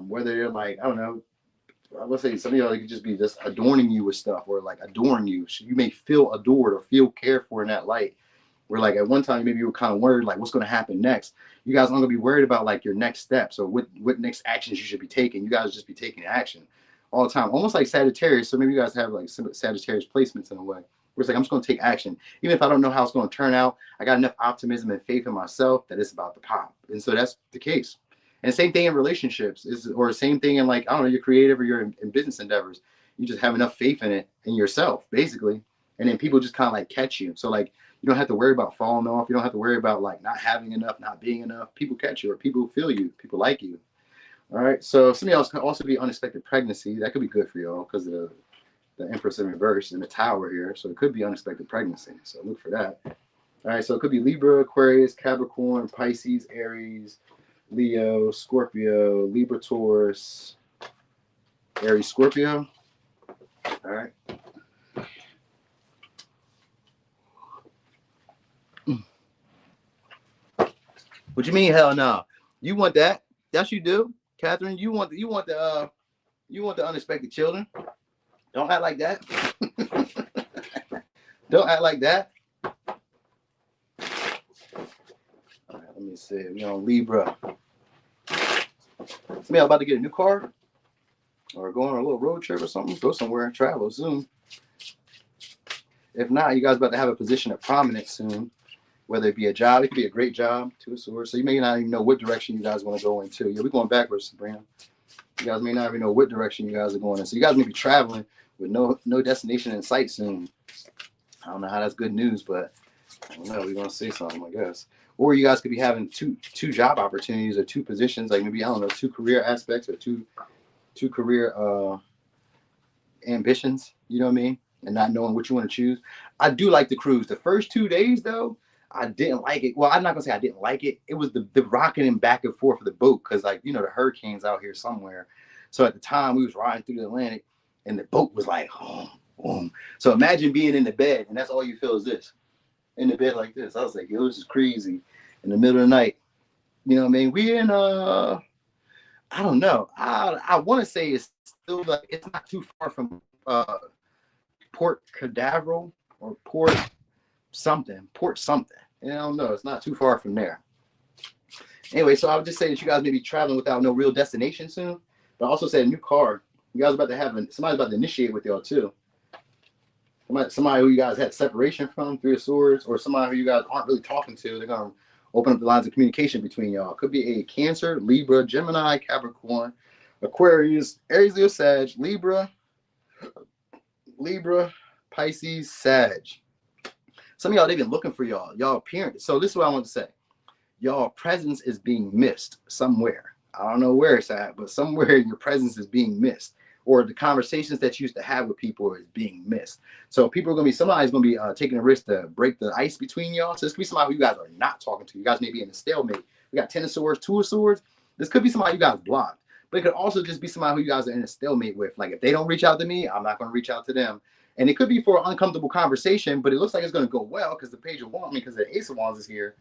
whether they're like, I don't know, I would say some of y'all could just be just adorning you with stuff, or like adoring you. So you may feel adored or feel cared for in that light. Where like at one time maybe you were kind of worried like what's going to happen next. You guys aren't going to be worried about like your next steps or what next actions you should be taking. You guys just be taking action all the time, almost like Sagittarius. So maybe you guys have like some Sagittarius placements in a way where it's like I'm just going to take action, even if I don't know how it's going to turn out. I got enough optimism and faith in myself that it's about to pop, and so that's the case. And same thing in relationships, or same thing in like, I don't know, your creative or your in business endeavors. You just have enough faith in it, in yourself, basically, and then people just kind of like catch you. So like you don't have to worry about falling off. You don't have to worry about like not having enough, not being enough. People catch you, or people feel you. People like you. All right. So some of y'all can also be unexpected pregnancy. That could be good for y'all because of the Empress in reverse and the Tower here. So it could be unexpected pregnancy. So look for that. All right. So it could be Libra, Aquarius, Capricorn, Pisces, Aries, Leo, Scorpio, Libra, Taurus, Aries, Scorpio. All right. What you mean, hell no? You want that? Yes, you do, Catherine. You want the unexpected children. Don't act like that. Don't act like that. All right, let me see. We on Libra. Some y'all about to get a new car, or go on a little road trip or something. Go somewhere and travel soon. If not, you guys about to have a position of prominence soon. Whether it be a job, it could be a great job, Two of Swords. So you may not even know what direction you guys want to go into. Yeah, we're going backwards, Sabrina. You guys may not even know what direction you guys are going in. So you guys may be traveling with no destination in sight soon. I don't know how that's good news, but I don't know. We're going to say something, I guess. Or you guys could be having two job opportunities or two positions, like maybe, I don't know, two career aspects or two career ambitions, you know what I mean? And not knowing what you want to choose. I do like the cruise. The first 2 days, though, I didn't like it. Well, I'm not gonna say I didn't like it. It was the rocking and back and forth of the boat, because like, you know, the hurricanes out here somewhere. So at the time we was riding through the Atlantic and the boat was like, boom, boom. So imagine being in the bed and that's all you feel is this. In the bed like this. I was like, yo, this is crazy. In the middle of the night. You know what I mean? We in I don't know. I wanna say it's still like, it's not too far from Port Canaveral or Port something. I don't know. It's not too far from there. Anyway, so I would just say that you guys may be traveling without no real destination soon. But I also say a new car. You guys are about to have somebody's about to initiate with y'all too. Somebody who you guys had separation from, Three of Swords, or somebody who you guys aren't really talking to. They're gonna open up the lines of communication between y'all. Could be a Cancer, Libra, Gemini, Capricorn, Aquarius, Aries, Leo, Sag, Libra, Pisces, Sag. Some of y'all, they've been looking for y'all appearance. So this is what I want to say. Y'all presence is being missed somewhere. I don't know where it's at, but somewhere your presence is being missed, or the conversations that you used to have with people is being missed. So people are going to be, somebody's going to be taking a risk to break the ice between y'all. So this could be somebody who you guys are not talking to. You guys may be in a stalemate. We got 10 of Swords, 2 of Swords. This could be somebody you guys blocked, but it could also just be somebody who you guys are in a stalemate with. Like if they don't reach out to me, I'm not going to reach out to them. And it could be for an uncomfortable conversation, but it looks like it's going to go well because the Page of Wands, because the Ace of Wands is here.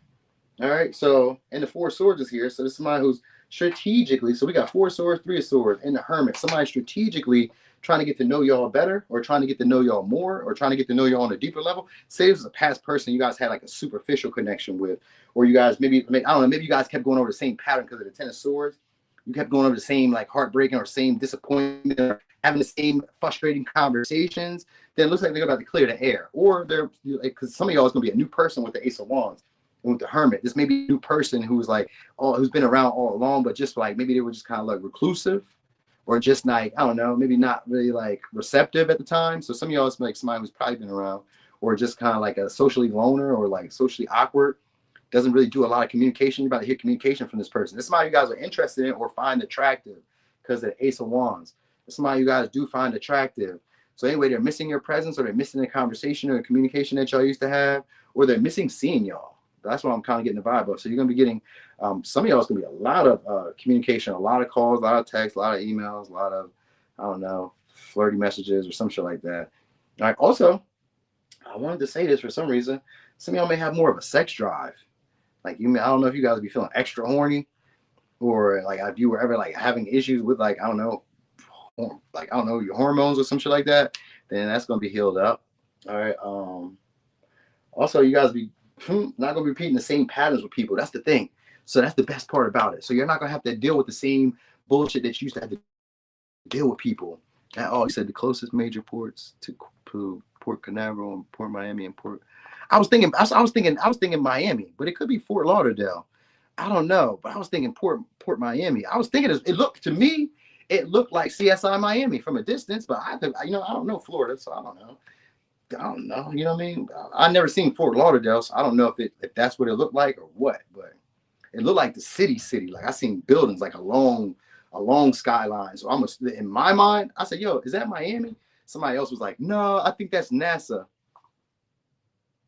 All right. So, and the Four of Swords is here. So this is somebody who's strategically, so we got 4 of Swords, 3 of Swords, and the Hermit. Somebody strategically trying to get to know y'all better, or trying to get to know y'all more, or trying to get to know y'all on a deeper level. Say this is a past person you guys had like a superficial connection with, or you guys maybe, I don't know, maybe you guys kept going over the same pattern because of the 10 of Swords. You kept going over the same like heartbreaking or same disappointment, or having the same frustrating conversations. Then it looks like they're about to clear the air, or they're, because some of y'all is going to be a new person with the Ace of Wands and with the Hermit. This may be a new person who's like, who's been around all along, but just like maybe they were just kind of like reclusive, or just like, I don't know, maybe not really like receptive at the time. So some of y'all is like somebody who's probably been around, or just kind of like a socially loner or like socially awkward. Doesn't really do a lot of communication. You're about to hear communication from this person. This is somebody you guys are interested in or find attractive because of the Ace of Wands. It's somebody you guys do find attractive. So anyway, they're missing your presence, or they're missing the conversation or the communication that y'all used to have, or they're missing seeing y'all. That's what I'm kind of getting the vibe of. So you're going to be getting, some of y'all is going to be a lot of communication, a lot of calls, a lot of texts, a lot of emails, a lot of, I don't know, flirty messages or some shit like that. All right. Also, I wanted to say this for some reason. Some of y'all may have more of a sex drive. Like I don't know if you guys be feeling extra horny, or like if you were ever like having issues with like, I don't know, your hormones or some shit like that, then that's going to be healed up. All right. Also, you guys be not going to be repeating the same patterns with people. That's the thing. So that's the best part about it. So you're not going to have to deal with the same bullshit that you used to have to deal with people at all. You said the closest major ports to Port Canaveral and Port Miami and Port. I was thinking Miami, but it could be Fort Lauderdale. I don't know, but I was thinking Port Miami. I was thinking it looked like CSI Miami from a distance, but I don't know Florida, so I don't know. I don't know. You know what I mean? I never seen Fort Lauderdale, so I don't know if that's what it looked like or what. But it looked like the city. Like I seen buildings like a long skyline. So almost in my mind, I said, "Yo, is that Miami?" Somebody else was like, "No, I think that's NASA."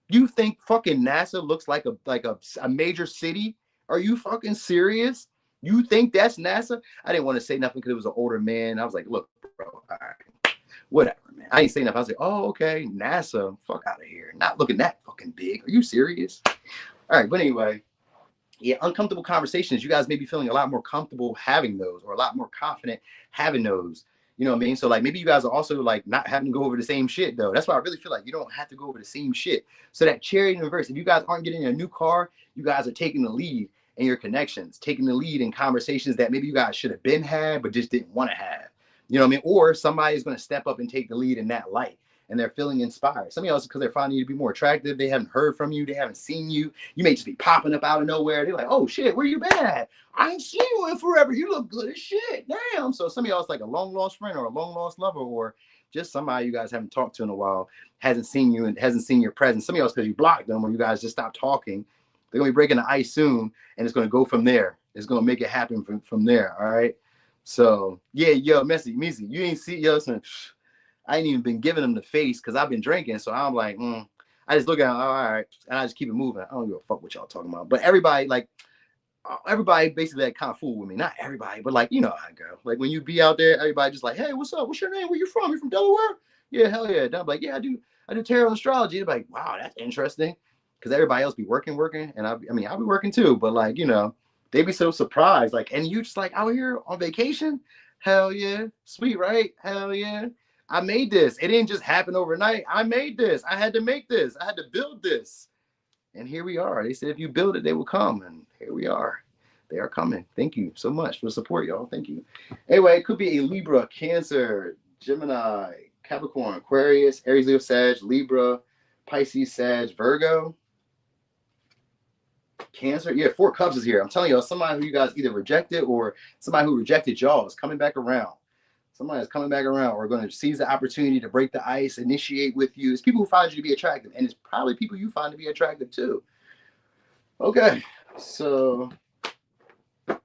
You think fucking NASA looks like a major city? Are you fucking serious? You think that's NASA? I didn't want to say nothing because it was an older man. I was like, "Look, bro, all right, whatever, man." I ain't saying nothing. I was like, "Oh, okay, NASA, fuck out of here. Not looking that fucking big. Are you serious?" All right, but anyway, yeah, uncomfortable conversations. You guys may be feeling a lot more comfortable having those, or a lot more confident having those. You know what I mean? So like maybe you guys are also like not having to go over the same shit though. That's why I really feel like you don't have to go over the same shit. So that cherry in reverse, if you guys aren't getting a new car, you guys are taking the lead in your connections, taking the lead in conversations that maybe you guys should have been had but just didn't want to have. You know what I mean? Or somebody's going to step up and take the lead in that light, and they're feeling inspired. Some of y'all, because they're finding you to be more attractive, they haven't heard from you, they haven't seen you. You may just be popping up out of nowhere. They're like, "Oh shit, where you been at? I ain't seen you in forever. You look good as shit. Damn." So some of y'all, it's like a long lost friend or a long lost lover, or just somebody you guys haven't talked to in a while, hasn't seen you and hasn't seen your presence. Some of y'all, because you blocked them or you guys just stopped talking. They're gonna be breaking the ice soon, and it's gonna go from there. It's gonna make it happen from there. All right. So yeah, yo, Missy, you ain't see yo. I ain't even been giving them the face because I've been drinking. So I'm like, I just look at them, oh, all right, and I just keep it moving. I don't give a fuck what y'all talking about. But everybody basically that kind of fool with me. Not everybody, but like, you know how I go. Like when you be out there, everybody just like, "Hey, what's up? What's your name? Where you from? You from Delaware?" "Yeah, hell yeah." And I'm like, "Yeah, I do tarot and astrology." They're like, "Wow, that's interesting." Because everybody else be working, and I mean, I'll be working too, but like, they be so surprised. Like, and you just like out here on vacation? Hell yeah. Sweet, right? Hell yeah. I made this. It didn't just happen overnight. I made this. I had to make this. I had to build this. And here we are. They said if you build it, they will come. And here we are. They are coming. Thank you so much for the support, y'all. Thank you. Anyway, it could be a Libra, Cancer, Gemini, Capricorn, Aquarius, Aries, Leo, Sag, Libra, Pisces, Sag, Virgo, Cancer. Yeah, Four Cups is here. I'm telling y'all, somebody who you guys either rejected or somebody who rejected y'all is coming back around. Somebody is coming back around or going to seize the opportunity to break the ice, initiate with you. It's people who find you to be attractive, and it's probably people you find to be attractive too. Okay, so all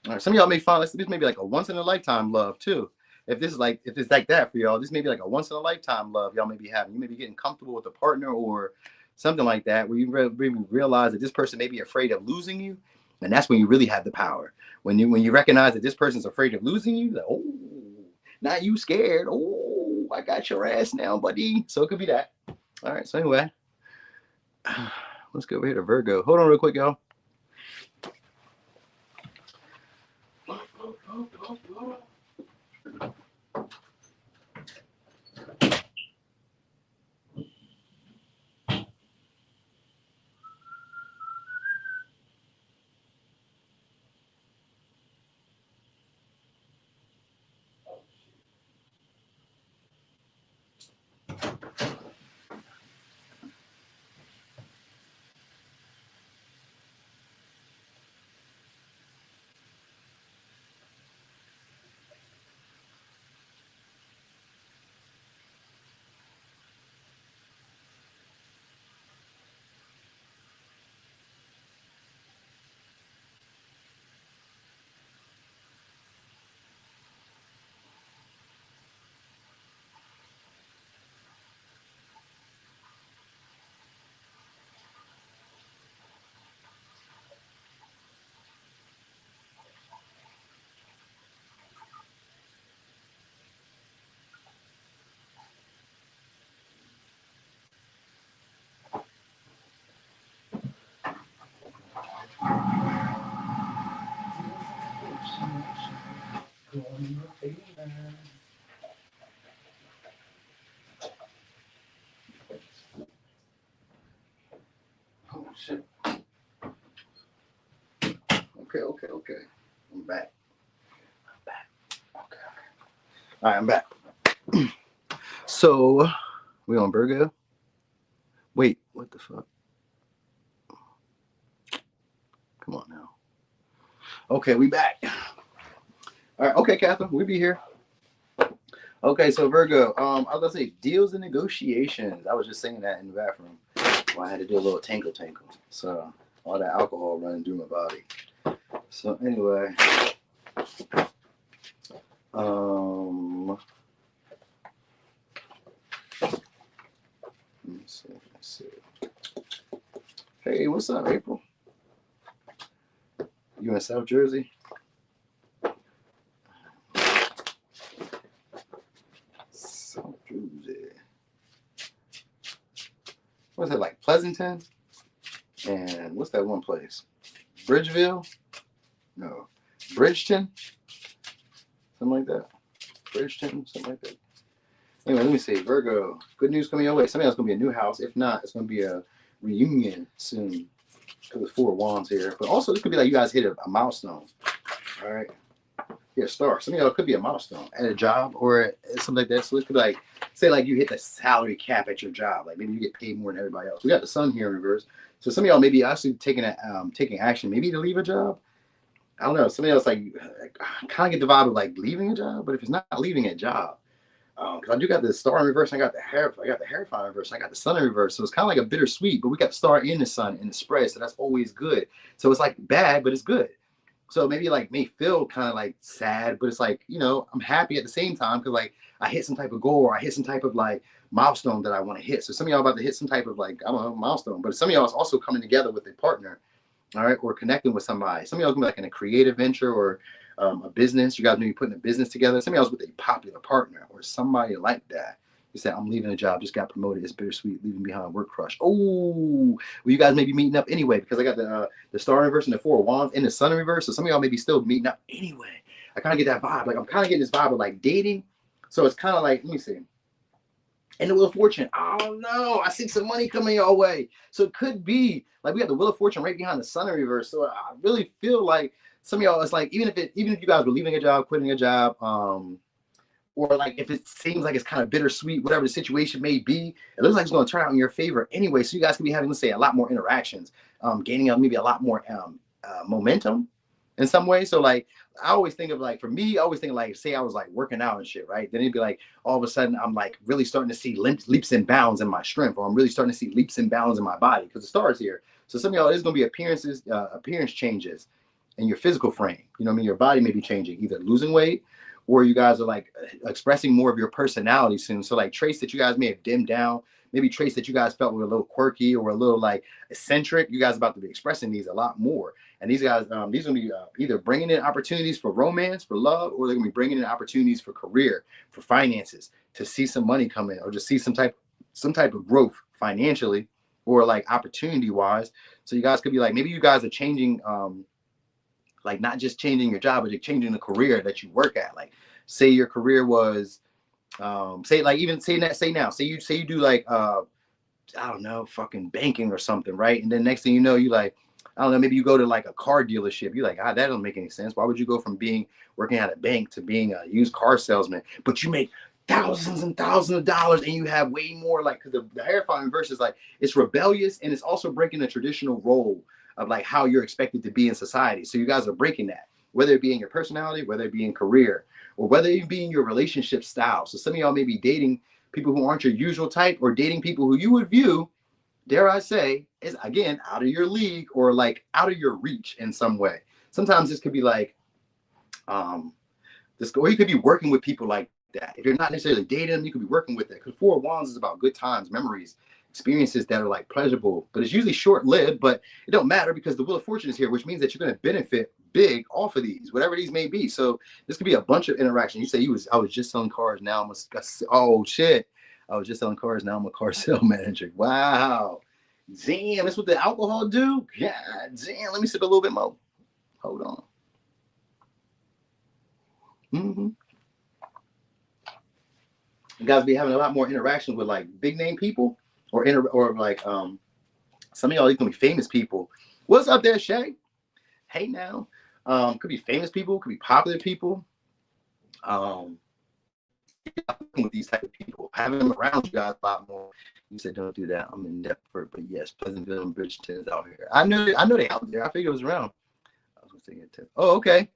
right, some of y'all may find this may be like a once in a lifetime love too. If it's like that for y'all, this may be like a once in a lifetime love y'all may be having. You may be getting comfortable with a partner or something like that, where you really realize that this person may be afraid of losing you, and that's when you really have the power. When you recognize that this person's afraid of losing you, like, oh, not you scared. Oh, I got your ass now, buddy. So it could be that. All right. So anyway, let's go over here to Virgo. Hold on real quick, y'all. Oh shit. Okay. I'm back. Okay. All right, I'm back. So we on Virgo? Wait, what the fuck? Come on now. Okay, we back. All right, okay, Catherine, we'll be here. Okay, so Virgo, I was gonna say deals and negotiations. I was just saying that in the bathroom. Well, I had to do a little tinkle. So all that alcohol running through my body. So anyway, let me see. Hey, what's up, April? You in South Jersey? South Jersey. What's that, like Pleasanton? And what's that one place? Bridgeville? No. Bridgeton? Something like that. Bridgeton? Something like that. Anyway, let me see. Virgo, good news coming your way. Somebody else going to be a new house. If not, it's going to be a reunion soon. Because there's 4 of wands here. But also, this could be like you guys hit a milestone. All right. Yeah, star. Some of y'all could be a milestone at a job or something like that. So it could be like, say like you hit the salary cap at your job. Like maybe you get paid more than everybody else. We got the sun here in reverse. So some of y'all may be actually taking action, maybe to leave a job. I don't know. Some of y'all like kind of get the vibe of like leaving a job, but if it's not leaving a job, because I do got the star in reverse, and I got the Hierophant in reverse, and I got the sun in reverse. So it's kind of like a bittersweet, but we got the star in the sun in the spread, so that's always good. So it's like bad, but it's good. So maybe like may feel kind of like sad, but it's like, you know, I'm happy at the same time because like I hit some type of goal or I hit some type of like milestone that I want to hit. So some of y'all about to hit some type of like, I don't know, milestone, but some of y'all is also coming together with a partner, all right, or connecting with somebody. Some of y'all can be like in a creative venture or a business. You guys may be putting a business together. Some of y'all's with a popular partner or somebody like that. You said, I'm leaving a job, just got promoted. It's bittersweet, leaving behind work crush. Oh, well, you guys may be meeting up anyway because I got the star in reverse and the 4 of wands and the sun in reverse. So some of y'all may be still meeting up anyway. I kind of get that vibe. Like I'm kind of getting this vibe of like dating. So it's kind of like, let me see. And the Wheel of Fortune. Oh no, I see some money coming your way. So it could be like we got the Wheel of Fortune right behind the sun in reverse. So I really feel like some of y'all, it's like even if you guys were leaving a job, quitting a job, or like if it seems like it's kind of bittersweet, whatever the situation may be, it looks like it's going to turn out in your favor anyway. So you guys can be having, let's say, a lot more interactions, gaining maybe a lot more momentum in some way. So like I always think of like, for me, I always think of like, say I was like working out and shit, right? Then it'd be like all of a sudden I'm like really starting to see leaps and bounds in my strength, or I'm really starting to see leaps and bounds in my body because the star is here. So some of y'all, there's going to be appearance changes in your physical frame. You know what I mean? Your body may be changing, either losing weight or you guys are like expressing more of your personality soon. So like traits that you guys may have dimmed down, maybe traits that you guys felt were a little quirky or a little like eccentric, you guys are about to be expressing these a lot more. And these guys, these are going to be either bringing in opportunities for romance, for love, or they're going to be bringing in opportunities for career, for finances, to see some money come in, or just see some type of growth financially, or like opportunity wise. So you guys could be like, maybe you guys are changing, like not just changing your job, but you're changing the career that you work at. Like say your career was, say you do like, I don't know, fucking banking or something, right? And then next thing you know, you like, I don't know, maybe you go to like a car dealership. You're like, that doesn't make any sense. Why would you go from working at a bank to being a used car salesman? But you make thousands and thousands of dollars and you have way more, like, because the Hierophant verse is like, it's rebellious and it's also breaking the traditional role of like how you're expected to be in society. So you guys are breaking that, whether it be in your personality, whether it be in career, or whether it be in your relationship style. So some of y'all may be dating people who aren't your usual type, or dating people who you would view, dare I say, is again out of your league or like out of your reach in some way. Sometimes this could be like this, or you could be working with people like that. If you're not necessarily dating them, you could be working with that. Because 4 of Wands is about good times, memories, experiences that are like pleasurable, but it's usually short-lived. But it don't matter because the Wheel of Fortune is here, which means that you're going to benefit big off of these, whatever these may be. So this could be a bunch of interaction. You say I was just selling cars, now I'm oh shit, I was just selling cars, now I'm a car sale manager. Wow, damn, that's what the alcohol do. God damn, let me sip a little bit more. Hold on. You guys be having a lot more interaction with like big name people, or like some of y'all gonna be famous people. What's up there, Shay? Hey now. Could be famous people, could be popular people. With these type of people, having them around you guys a lot more. You said don't do that. I'm in Deptford, but yes, Pleasantville and Bridgeton is out here. I know they out there. I figured it was around. I was gonna say it too. Oh, okay.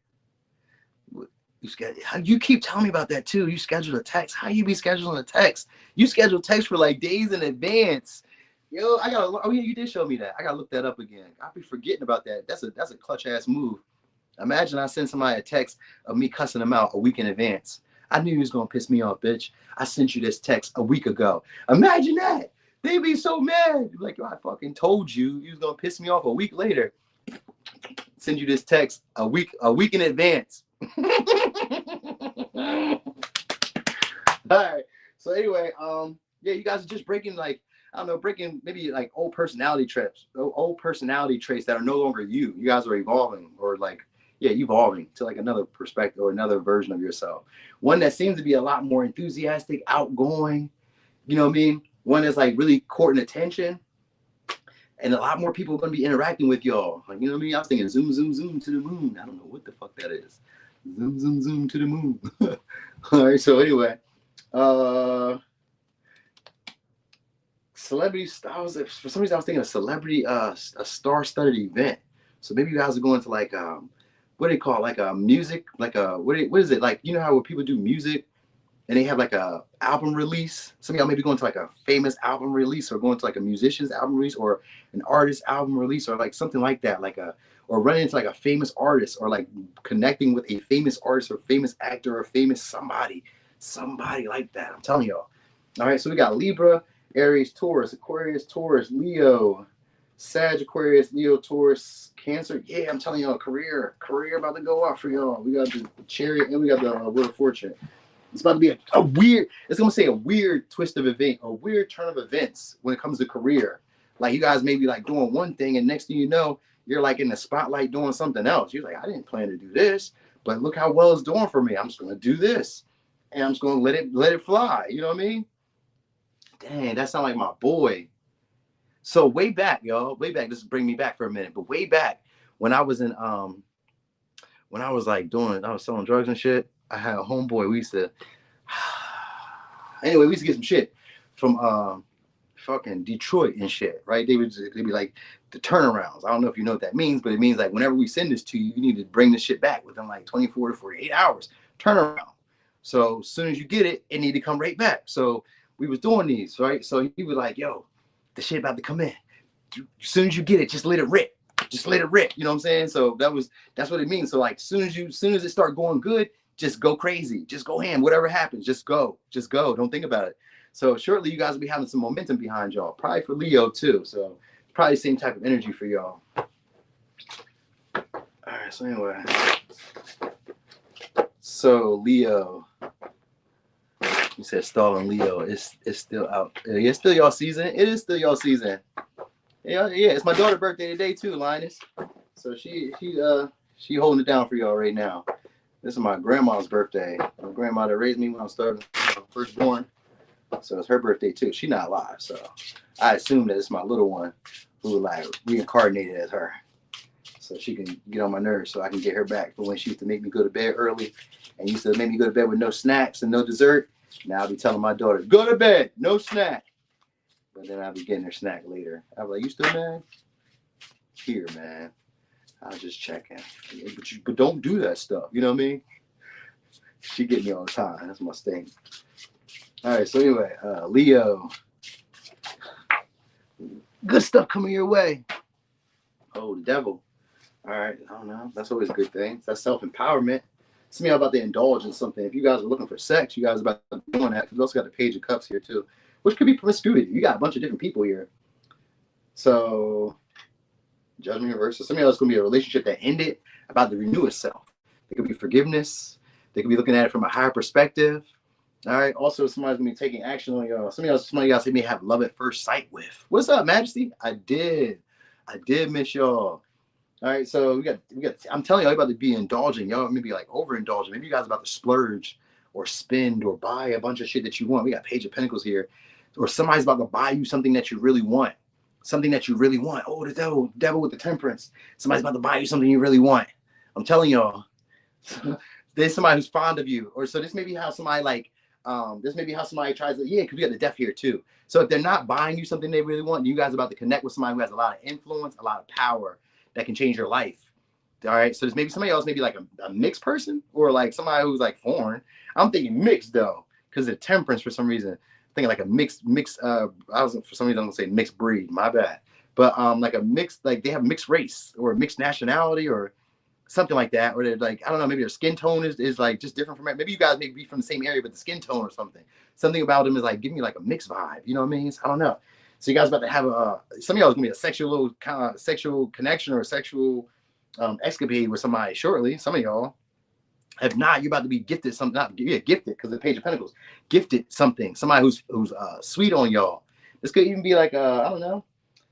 You keep telling me about that too. You schedule a text. How you be scheduling a text? You schedule text for like days in advance. Yo, I gotta. Oh yeah, you did show me that. I gotta look that up again. I be forgetting about that. That's a clutch ass move. Imagine I send somebody a text of me cussing them out a week in advance. I knew you was gonna piss me off, bitch. I sent you this text a week ago. Imagine that. They be so mad. Like, yo, I fucking told you you was gonna piss me off a week later. Send you this text a week in advance. All right. So anyway, yeah, you guys are just breaking like, I don't know, breaking maybe like old personality traits that are no longer you. You guys are evolving, or like, yeah, evolving to like another perspective or another version of yourself. One that seems to be a lot more enthusiastic, outgoing, you know what I mean? One that's like really courting attention. And a lot more people are going to be interacting with y'all. Like, you know what I mean? I was thinking zoom, zoom, zoom to the moon. I don't know what the fuck that is. Zoom, zoom, zoom to the moon. All right. So anyway, celebrity styles. For some reason, I was thinking a celebrity, a star-studded event. So maybe you guys are going to like, what do they call it? Like a music, like a, what is it? Like, you know how when people do music and they have like a album release. Some of y'all may be going to like a famous album release, or going to like a musician's album release, or an artist album release, or like something like that, like or running into like a famous artist, or like connecting with a famous artist or famous actor or famous somebody like that. I'm telling y'all. All right, so we got Libra, Aries, Taurus, Aquarius, Taurus, Leo, Sag, Aquarius, Leo, Taurus, Cancer. Yeah, I'm telling y'all, career about to go off for y'all. We got the Chariot and we got the Wheel of Fortune. It's about to be a weird, it's going to say a weird twist of event, a weird turn of events when it comes to career. Like you guys may be like doing one thing, and next thing you know, you're like in the spotlight doing something else. You're like, I didn't plan to do this, but look how well it's doing for me. I'm just going to do this, and I'm just going to let it fly. You know what I mean? Dang, that sounds like my boy. So way back, y'all, this bring me back for a minute, but way back when I was in, when I was like I was selling drugs and shit, I had a homeboy. We used to get some shit from fucking Detroit and shit, right? They'd be like the turnarounds. I don't know if you know what that means, but it means like whenever we send this to you, you need to bring this shit back within like 24 to 48 hours. Turnaround. So as soon as you get it, it need to come right back. So we was doing these, right? So he was like, yo, the shit about to come in. As soon as you get it, just let it rip. Just let it rip. You know what I'm saying? So that's what it means. So like soon as it start going good, just go crazy. Just go ham. Whatever happens, just go. Just go. Don't think about it. So shortly, you guys will be having some momentum behind y'all. Probably for Leo too. So probably the same type of energy for y'all. All right. So anyway. So Leo. You said stalling Leo. It's still out. It's still y'all season. It is still y'all season. Yeah. It's my daughter's birthday today too, Linus. So she holding it down for y'all right now. This is my grandma's birthday. My grandma that raised me when I was first born. So it's her birthday too. She's not alive, so I assume that it's my little one who like reincarnated as her, so she can get on my nerves, so I can get her back. But when she used to make me go to bed early, and used to make me go to bed with no snacks and no dessert, now I'll be telling my daughter, go to bed, no snack. But then I'll be getting her snack later. I'll be like, you still mad? Here, man. I was just checking. But don't do that stuff. You know what I mean? She get me all the time. That's my thing. All right. So anyway, Leo. Good stuff coming your way. Oh, the devil. All right. I don't know. That's always a good thing. That's self-empowerment. It's me about to indulge in something. If you guys are looking for sex, you guys are about to be doing that. We also got the Page of Cups here too, which could be promiscuity. You got a bunch of different people here. So Judgment reversed. So some of y'all, it's going to be a relationship that ended, about to renew itself. It could be forgiveness. They could be looking at it from a higher perspective. All right. Also, somebody's going to be taking action on y'all. Some of y'all may have love at first sight with. What's up, Majesty? I did miss y'all. All right. So we got. I'm telling y'all about to be indulging. Y'all maybe like overindulging. Maybe you guys about to splurge or spend or buy a bunch of shit that you want. We got Page of Pentacles here. Or somebody's about to buy you something that you really want. Something that you really want. Oh, the devil with the Temperance. Somebody's about to buy you something you really want. I'm telling y'all. There's somebody who's fond of you. Or so this may be how somebody like, this may be how somebody tries to, because we got the Death here too. So if they're not buying you something they really want, you guys are about to connect with somebody who has a lot of influence, a lot of power that can change your life. All right, so there's maybe somebody else, maybe like a mixed person or like somebody who's like foreign. I'm thinking mixed though, because of temperance for some reason. I'm thinking like a mixed. I was for some reason I'm gonna say mixed breed. My bad. But like a mixed, like they have mixed race or mixed nationality or something like that, or they're like, I don't know, maybe their skin tone is like just different from it. Maybe you guys may be from the same area, but the skin tone or something about them is like giving you like a mixed vibe. You know what I mean? So I don't know. So you guys about to have some of y'all is gonna be a sexual little kind of sexual connection or a sexual escapade with somebody shortly. Some of y'all. If not, you're about to be gifted something. Not gifted because the Page of Pentacles, gifted something. Somebody who's sweet on y'all. This could even be like I don't know.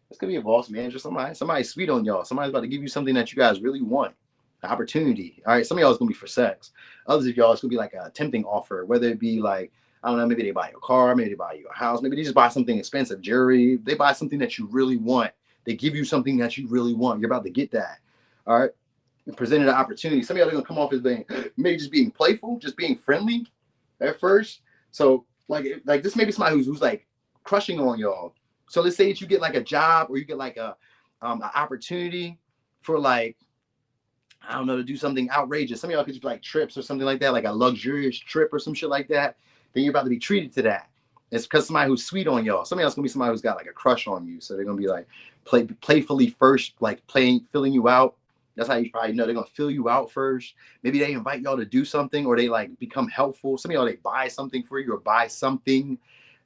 This could be a boss manager. Somebody sweet on y'all. Somebody's about to give you something that you guys really want. An opportunity. All right. Some of y'all is gonna be for sex. Others of y'all it's gonna be like a tempting offer. Whether it be like I don't know. Maybe they buy you a car. Maybe they buy you a house. Maybe they just buy something expensive, jewelry. They buy something that you really want. They give you something that you really want. You're about to get that. All right. Presented an opportunity. Some of y'all are gonna come off as being maybe just being playful, just being friendly at first. So like this may be somebody who's like crushing on y'all. So let's say that you get like a job or you get like a an opportunity for like I don't know to do something outrageous. Some of y'all could just be like trips or something like that, like a luxurious trip or some shit like that. Then you're about to be treated to that. It's because somebody who's sweet on y'all. Some of y'all's gonna be somebody who's got like a crush on you. So they're gonna be like playfully first, like filling you out. That's how you probably know they're gonna fill you out first. Maybe they invite y'all to do something or they like become helpful. Some of y'all they buy something for you or buy something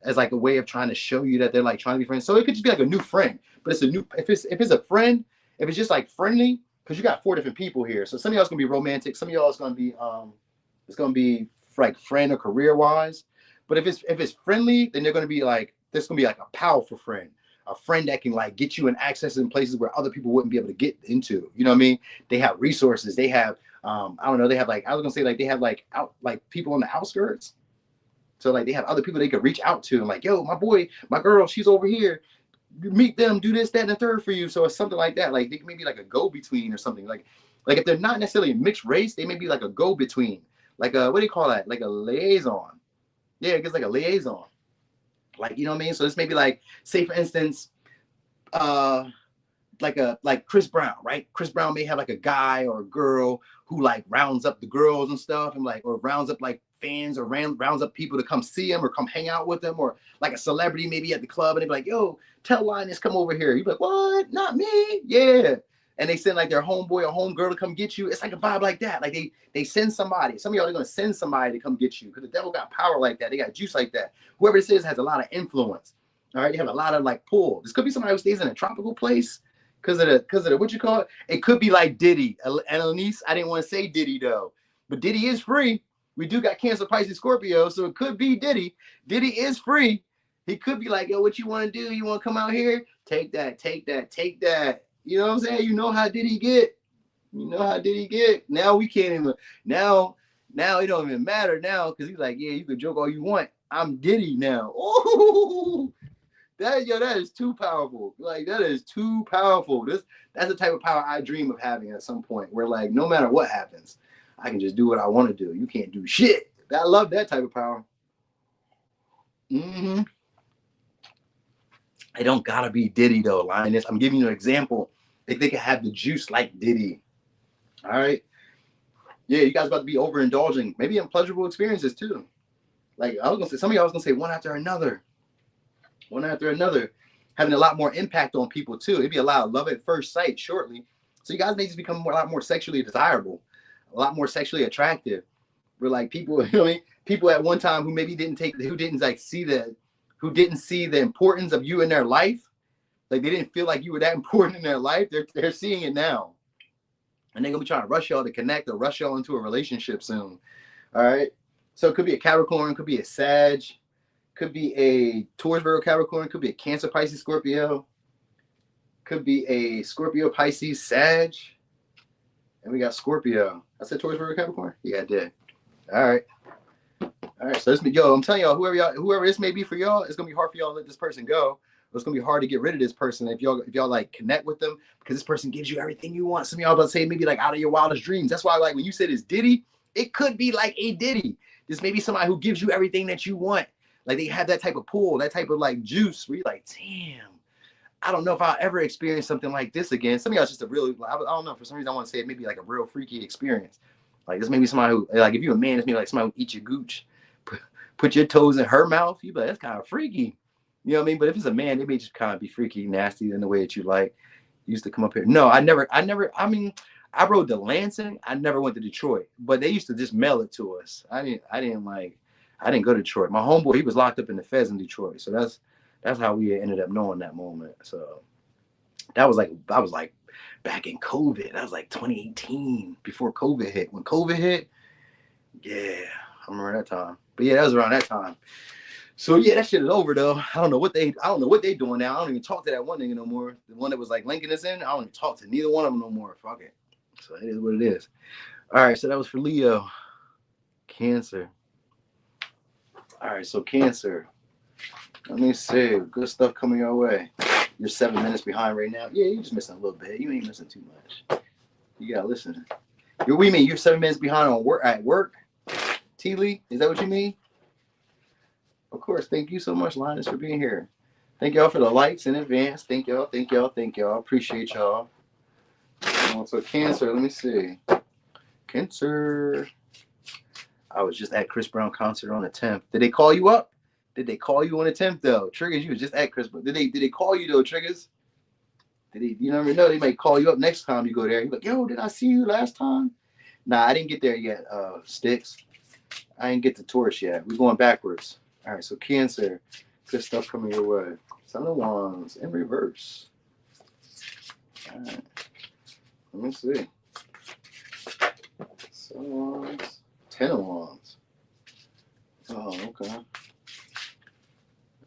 as like a way of trying to show you that they're like trying to be friends. So it could just be like a new friend, but it's a new if it's a friend, if it's just like friendly, because you got 4 different people here. So some of y'all's gonna be romantic, some of y'all is gonna be it's gonna be like friend or career wise. But if it's friendly, then they're gonna be like there's gonna be like a powerful friend. A friend that can like get you in access in places where other people wouldn't be able to get into. You know what I mean? They have resources. They have, I don't know. They have like I was gonna say like they have like people on the outskirts. So like they have other people they could reach out to and like, yo, my boy, my girl, she's over here. You meet them, do this, that, and the third for you. So it's something like that. Like they may be like a go-between or something. Like if they're not necessarily a mixed race, they may be like a go-between. Like a what do you call that? Like a liaison. Yeah, it gets like a liaison. Like, you know what I mean? So this may be like, say for instance, like Chris Brown, right? Chris Brown may have like a guy or a girl who like rounds up the girls and stuff and like, or rounds up like fans or rounds up people to come see him or come hang out with him, or like a celebrity maybe at the club and they'd be like, yo, tell Linus come over here. You'd be like, what? Not me? Yeah. And they send like their homeboy or homegirl to come get you. It's like a vibe like that. Like they send somebody. Some of y'all are gonna send somebody to come get you because the devil got power like that. They got juice like that. Whoever this is has a lot of influence. All right, they have a lot of like pull. This could be somebody who stays in a tropical place because of the what you call it. It could be like Diddy. And Elise, I didn't want to say Diddy though, but Diddy is free. We do got Cancer, Pisces, Scorpio, so it could be Diddy. Diddy is free. He could be like, yo, what you want to do? You want to come out here? Take that, take that, take that. You know what I'm saying? You know how did he get? You know how did he get? Now we can't even. Now it don't even matter now because he's like, yeah, you can joke all you want. I'm Diddy now. Oh, that is too powerful. Like that is too powerful. That's the type of power I dream of having at some point. Where like no matter what happens, I can just do what I want to do. You can't do shit. I love that type of power. Mm-hmm. It don't gotta be Diddy though, Linus. I'm giving you an example. They can have the juice like Diddy. All right. Yeah, you guys about to be overindulging, maybe in pleasurable experiences too. Like I was gonna say, some of y'all was gonna say one after another, having a lot more impact on people too. It'd be a lot of love at first sight shortly. So you guys may just become a lot more sexually desirable, a lot more sexually attractive. We're like people, you know what I mean? People at one time who maybe didn't see the importance of you in their life. Like they didn't feel like you were that important in their life. They're seeing it now. And they're gonna be trying to rush y'all to connect or rush y'all into a relationship soon. All right. So it could be a Capricorn, could be a Sag, could be a Taurus, Virgo, Capricorn, could be a Cancer, Pisces, Scorpio, could be a Scorpio, Pisces, Sag, and we got Scorpio. I said Taurus, Virgo, Capricorn. Yeah, I did. All right. So this, I'm telling y'all, whoever this may be for y'all, it's gonna be hard for y'all to let this person go. It's gonna be hard to get rid of this person if y'all like connect with them because this person gives you everything you want. Some of y'all about to say maybe like out of your wildest dreams. That's why like when you said it's Diddy, it could be like a Diddy. This may be somebody who gives you everything that you want. Like they have that type of pull, that type of like juice where you're like, damn, I don't know if I'll ever experience something like this again. Some of y'all just a really, I don't know, for some reason I want to say it maybe like a real freaky experience. Like this may be somebody who, like if you're a man, it's maybe like somebody who eat your gooch, put your toes in her mouth. You be like, that's kind of freaky. You know what I mean? But if it's a man, it may just kind of be freaky, nasty in the way that you like. Used to come up here. No, I mean, I rode to Lansing. I never went to Detroit, but they used to just mail it to us. I didn't go to Detroit. My homeboy, he was locked up in the feds in Detroit. So that's how we ended up knowing that moment. So I was like back in COVID. That was like 2018 before COVID hit. When COVID hit, yeah, I remember that time. But yeah, that was around that time. So yeah, that shit is over though. I don't know what they doing now. I don't even talk to that one nigga no more. The one that was like linking us in, I don't even talk to neither one of them no more. Fuck it. So it is what it is. All right, so that was for Leo. Cancer. All right, so Cancer. Let me see. Good stuff coming your way. You're 7 minutes behind right now. Yeah, you're just missing a little bit. You ain't missing too much. You gotta listen. What do you mean? You're 7 minutes behind on work at work? T Lee, is that what you mean? Of course. Thank you so much, Linus, for being here. Thank y'all for the likes in advance. Thank y'all. Appreciate y'all. So Cancer, let me see. Cancer. I was just at Chris Brown concert on the 10th. Did they call you up? Did they call you on the 10th though? Triggers, you was just at Chris Brown. Did they call you though, Triggers? Did they, you never know, they might call you up next time you go there. You're like, yo, did I see you last time? Nah, I didn't get there yet, Sticks. I didn't get to Taurus yet. We're going backwards. All right, so Cancer, good stuff coming your way. Seven of Wands in reverse. All right, let me see. Seven of Wands, 10 of Wands. Oh, okay.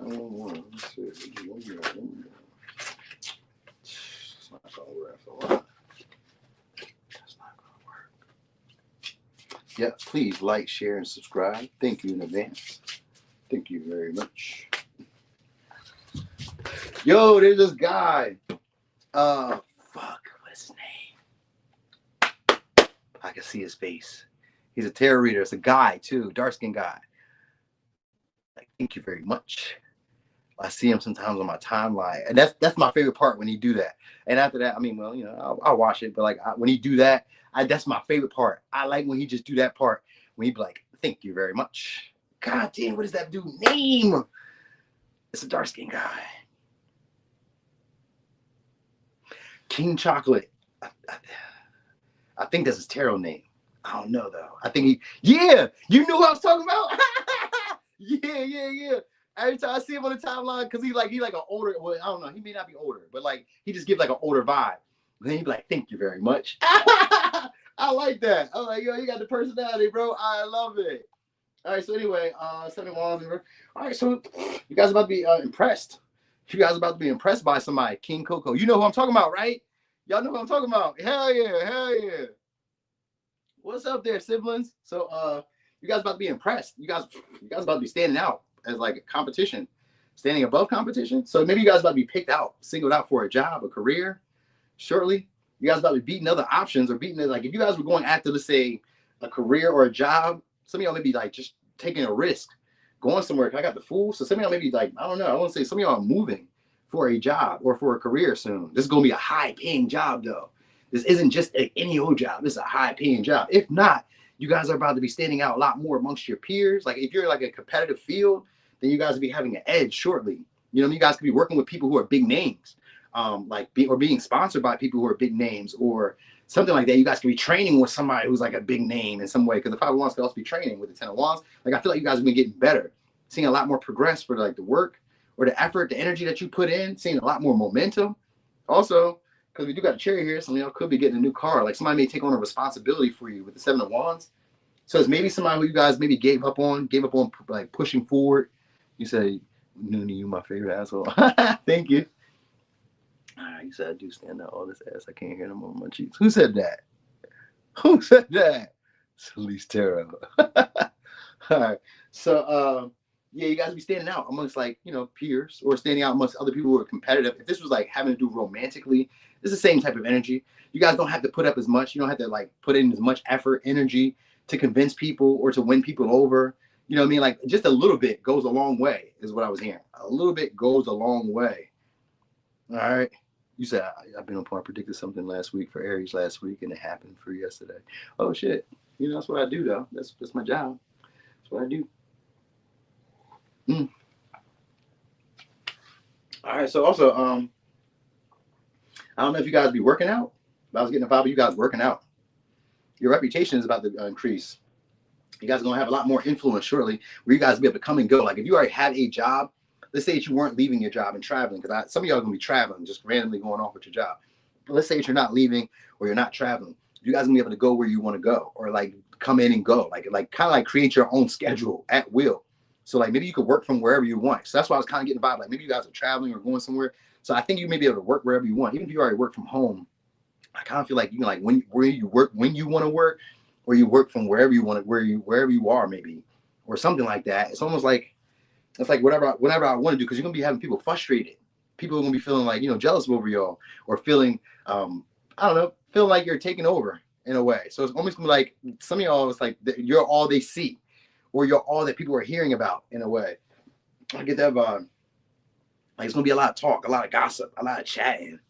Let's see. It's not gonna work for a while. That's not gonna work. Yeah, please like, share, and subscribe. Thank you in advance. Thank you very much. Yo, there's this guy. Fuck, what's his name? I can see his face. He's a tarot reader. It's a guy too, dark-skinned guy. Like, thank you very much. I see him sometimes on my timeline, and that's my favorite part when he do that. And after that, I mean, well, you know, I'll watch it, but like when he do that, that's my favorite part. I like when he just do that part when he be like, "Thank you very much." God damn, what is that dude's name? It's a dark skinned guy. King Chocolate. I think that's his tarot name. I don't know though. I think yeah, you knew what I was talking about. Yeah. Every time I see him on the timeline, because he like an older, well, I don't know, he may not be older, but like he just gives like an older vibe. Then he'd be like, "Thank you very much." I like that. I'm like, yo, you got the personality, bro. I love it. All right, so anyway, 7 Wands. All right, so you guys about to be impressed. You guys about to be impressed by somebody, King Coco. You know who I'm talking about, right? Y'all know who I'm talking about. Hell yeah. What's up there, siblings? So you guys about to be impressed. You guys about to be standing out as like a competition, standing above competition. So maybe you guys about to be picked out, singled out for a job, a career shortly. You guys about to be beating other options or beating it. Like if you guys were going after, let's say, a career or a job, some of y'all may be like just taking a risk, going somewhere. I got the Fool. So some of y'all may be like, I don't know. I want to say some of y'all are moving for a job or for a career soon. This is going to be a high paying job though. This isn't just any old job. This is a high paying job. If not, you guys are about to be standing out a lot more amongst your peers. Like if you're like a competitive field, then you guys will be having an edge shortly. You know, you guys could be working with people who are big names, or being sponsored by people who are big names or something like that. You guys could be training with somebody who's like a big name in some way. Because the 5 of Wands could also be training with the 10 of Wands. Like I feel like you guys have been getting better, seeing a lot more progress for like the work or the effort, the energy that you put in, seeing a lot more momentum. Also, because we do got a cherry here, some of y'all could be getting a new car. Like somebody may take on a responsibility for you with the 7 of Wands. So it's maybe somebody who you guys maybe gave up on like pushing forward. You say, Noonie, you my favorite asshole. Thank you. All right, you said I do stand out all this ass. I can't hear them on my cheeks. Who said that? Who said that? Celeste Tarot. All right. So yeah, you guys be standing out amongst like, you know, peers or standing out amongst other people who are competitive. If this was like having to do romantically, it's the same type of energy. You guys don't have to put up as much. You don't have to like put in as much effort, energy to convince people or to win people over. You know what I mean? Like just a little bit goes a long way is what I was hearing. A little bit goes a long way. All right. You said I've been on point. I predicted something last week for Aries last week, and it happened for yesterday. Oh shit! You know that's what I do though. That's my job. That's what I do. Mm. All right. So also, I don't know if you guys be working out. But I was getting a vibe of you guys working out. Your reputation is about to increase. You guys are gonna have a lot more influence shortly, where you guys will be able to come and go. Like if you already had a job, let's say that you weren't leaving your job and traveling, because some of y'all are gonna be traveling, just randomly going off with your job. But let's say that you're not leaving or you're not traveling. You guys are gonna be able to go where you want to go, or like come in and go, like kind of like create your own schedule at will. So like maybe you could work from wherever you want. So that's why I was kind of getting about like maybe you guys are traveling or going somewhere. So I think you may be able to work wherever you want, even if you already work from home. I kind of feel like you can like where you work when you want to work, or you work from wherever you want to wherever you are maybe, or something like that. It's almost like it's like whatever I want to do, because you're gonna be having people frustrated. People are gonna be feeling like jealous over y'all, or feeling I don't know, feel like you're taking over in a way. So it's almost gonna be like some of y'all, it's like you're all they see, or you're all that people are hearing about in a way. I get that vibe. Like it's gonna be a lot of talk, a lot of gossip, a lot of chatting.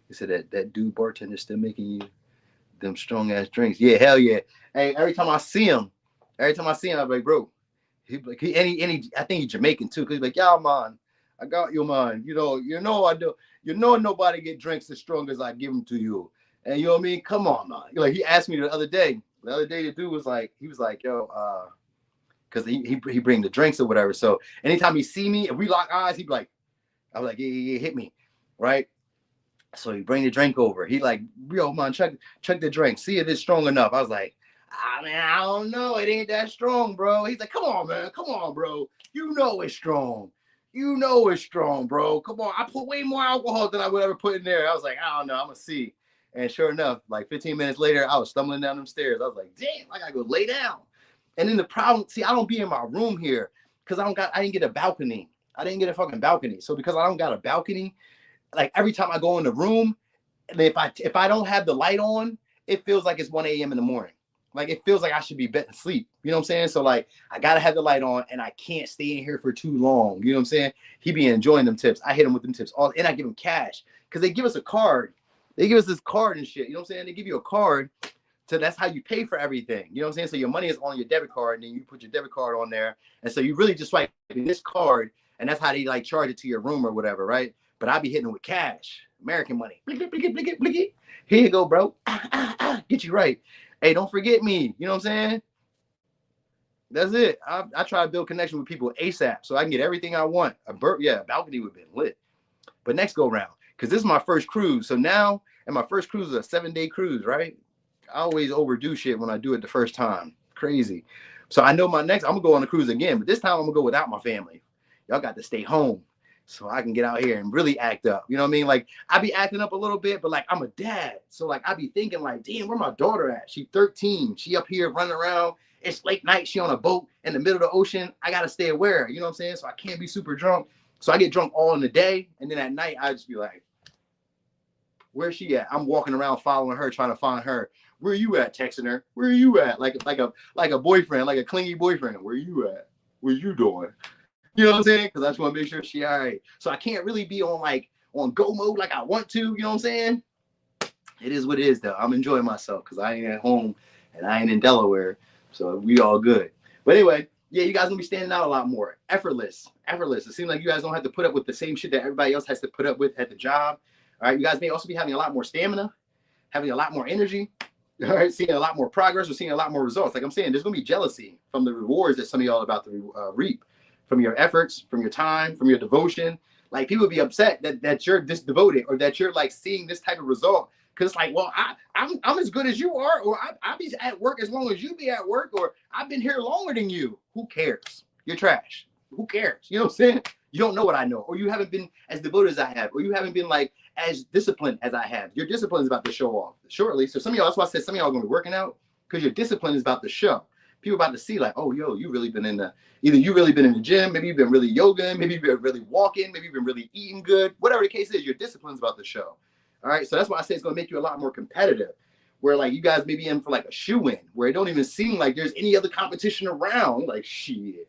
He said that dude bartender still making you them strong ass drinks. Yeah, hell yeah. Hey, every time I see him, I'm like, bro. He like I think he's Jamaican too. Cause he's like, yeah, man, I got you, man. I do. Nobody get drinks as strong as I give them to you. And you know what I mean? Come on, man. Like he asked me the other day. The dude was like, yo, because he bring the drinks or whatever. So anytime he see me, if we lock eyes, he'd be like, I was like, yeah, hit me, right? So he bring the drink over. He like, yo, man, check the drink. See if it's strong enough. I was like, I don't know. It ain't that strong, bro. He's like, come on, man. Come on, bro. You know it's strong. Bro. Come on. I put way more alcohol than I would ever put in there. I was like, I don't know. I'm going to see. And sure enough, like 15 minutes later, I was stumbling down them stairs. I was like, damn, I got to go lay down. And then the problem, see, I don't be in my room here because I didn't get a balcony. I didn't get a fucking balcony. So because I don't got a balcony, like every time I go in the room, and if I don't have the light on, it feels like it's 1 a.m. in the morning. Like it feels like I should be asleep. You know what I'm saying? So like I gotta have the light on, and I can't stay in here for too long. You know what I'm saying? He be enjoying them tips. I hit him with them tips and I give him cash because they give us a card. They give us this card and shit. You know what I'm saying? They give you a card. So that's how you pay for everything. You know what I'm saying? So your money is on your debit card, and then you put your debit card on there. And so you really just like this card, and that's how they like charge it to your room or whatever, right? But I be hitting with cash, American money. Here you go, bro. Get you right. Hey, don't forget me. You know what I'm saying? That's it. I try to build connection with people ASAP so I can get everything I want. A balcony would have been lit. But next go round, because this is my first cruise. So now, and my first cruise is a 7-day cruise, right? I always overdo shit when I do it the first time. Crazy. So I know I'm gonna go on a cruise again, but this time I'm gonna go without my family. Y'all got to stay home so I can get out here and really act up. You know what I mean? Like I be acting up a little bit, but like I'm a dad. So like I be thinking like, damn, where my daughter at? She 13. She up here running around. It's late night. She on a boat in the middle of the ocean. I gotta stay aware. You know what I'm saying? So I can't be super drunk. So I get drunk all in the day, and then at night I just be like, where's she at? I'm walking around following her, trying to find her. Where you at? Texting her. Where are you at? Like a boyfriend, like a clingy boyfriend. Where you at? What you doing? You know what I'm saying? Because I just want to make sure she all right. So I can't really be on go mode like I want to. You know what I'm saying? It is what it is, though. I'm enjoying myself because I ain't at home and I ain't in Delaware. So we all good. But anyway, yeah, you guys gonna be standing out a lot more. Effortless. It seems like you guys don't have to put up with the same shit that everybody else has to put up with at the job. All right, you guys may also be having a lot more stamina, having a lot more energy. All right, seeing a lot more progress, or seeing a lot more results. Like I'm saying, there's gonna be jealousy from the rewards that some of y'all are about to reap from your efforts, from your time, from your devotion. Like people be upset that you're this devoted, or that you're like seeing this type of result. Cause it's like, well, I'm as good as you are, or I be at work as long as you be at work, or I've been here longer than you. Who cares? You're trash. Who cares? You know what I'm saying? You don't know what I know, or you haven't been as devoted as I have, or you haven't been like as disciplined as I have. Your discipline is about to show off shortly. So some of y'all, that's why I said some of y'all are gonna be working out, because your discipline is about to show. People about to see like, oh, yo, you really been either you really been in the gym, maybe you've been really yogaing, maybe you've been really walking, maybe you've been really eating good. Whatever the case is, your discipline's about to show. All right, so that's why I say it's gonna make you a lot more competitive, where like you guys may be in for like a shoe-in, where it don't even seem like there's any other competition around. Like shit,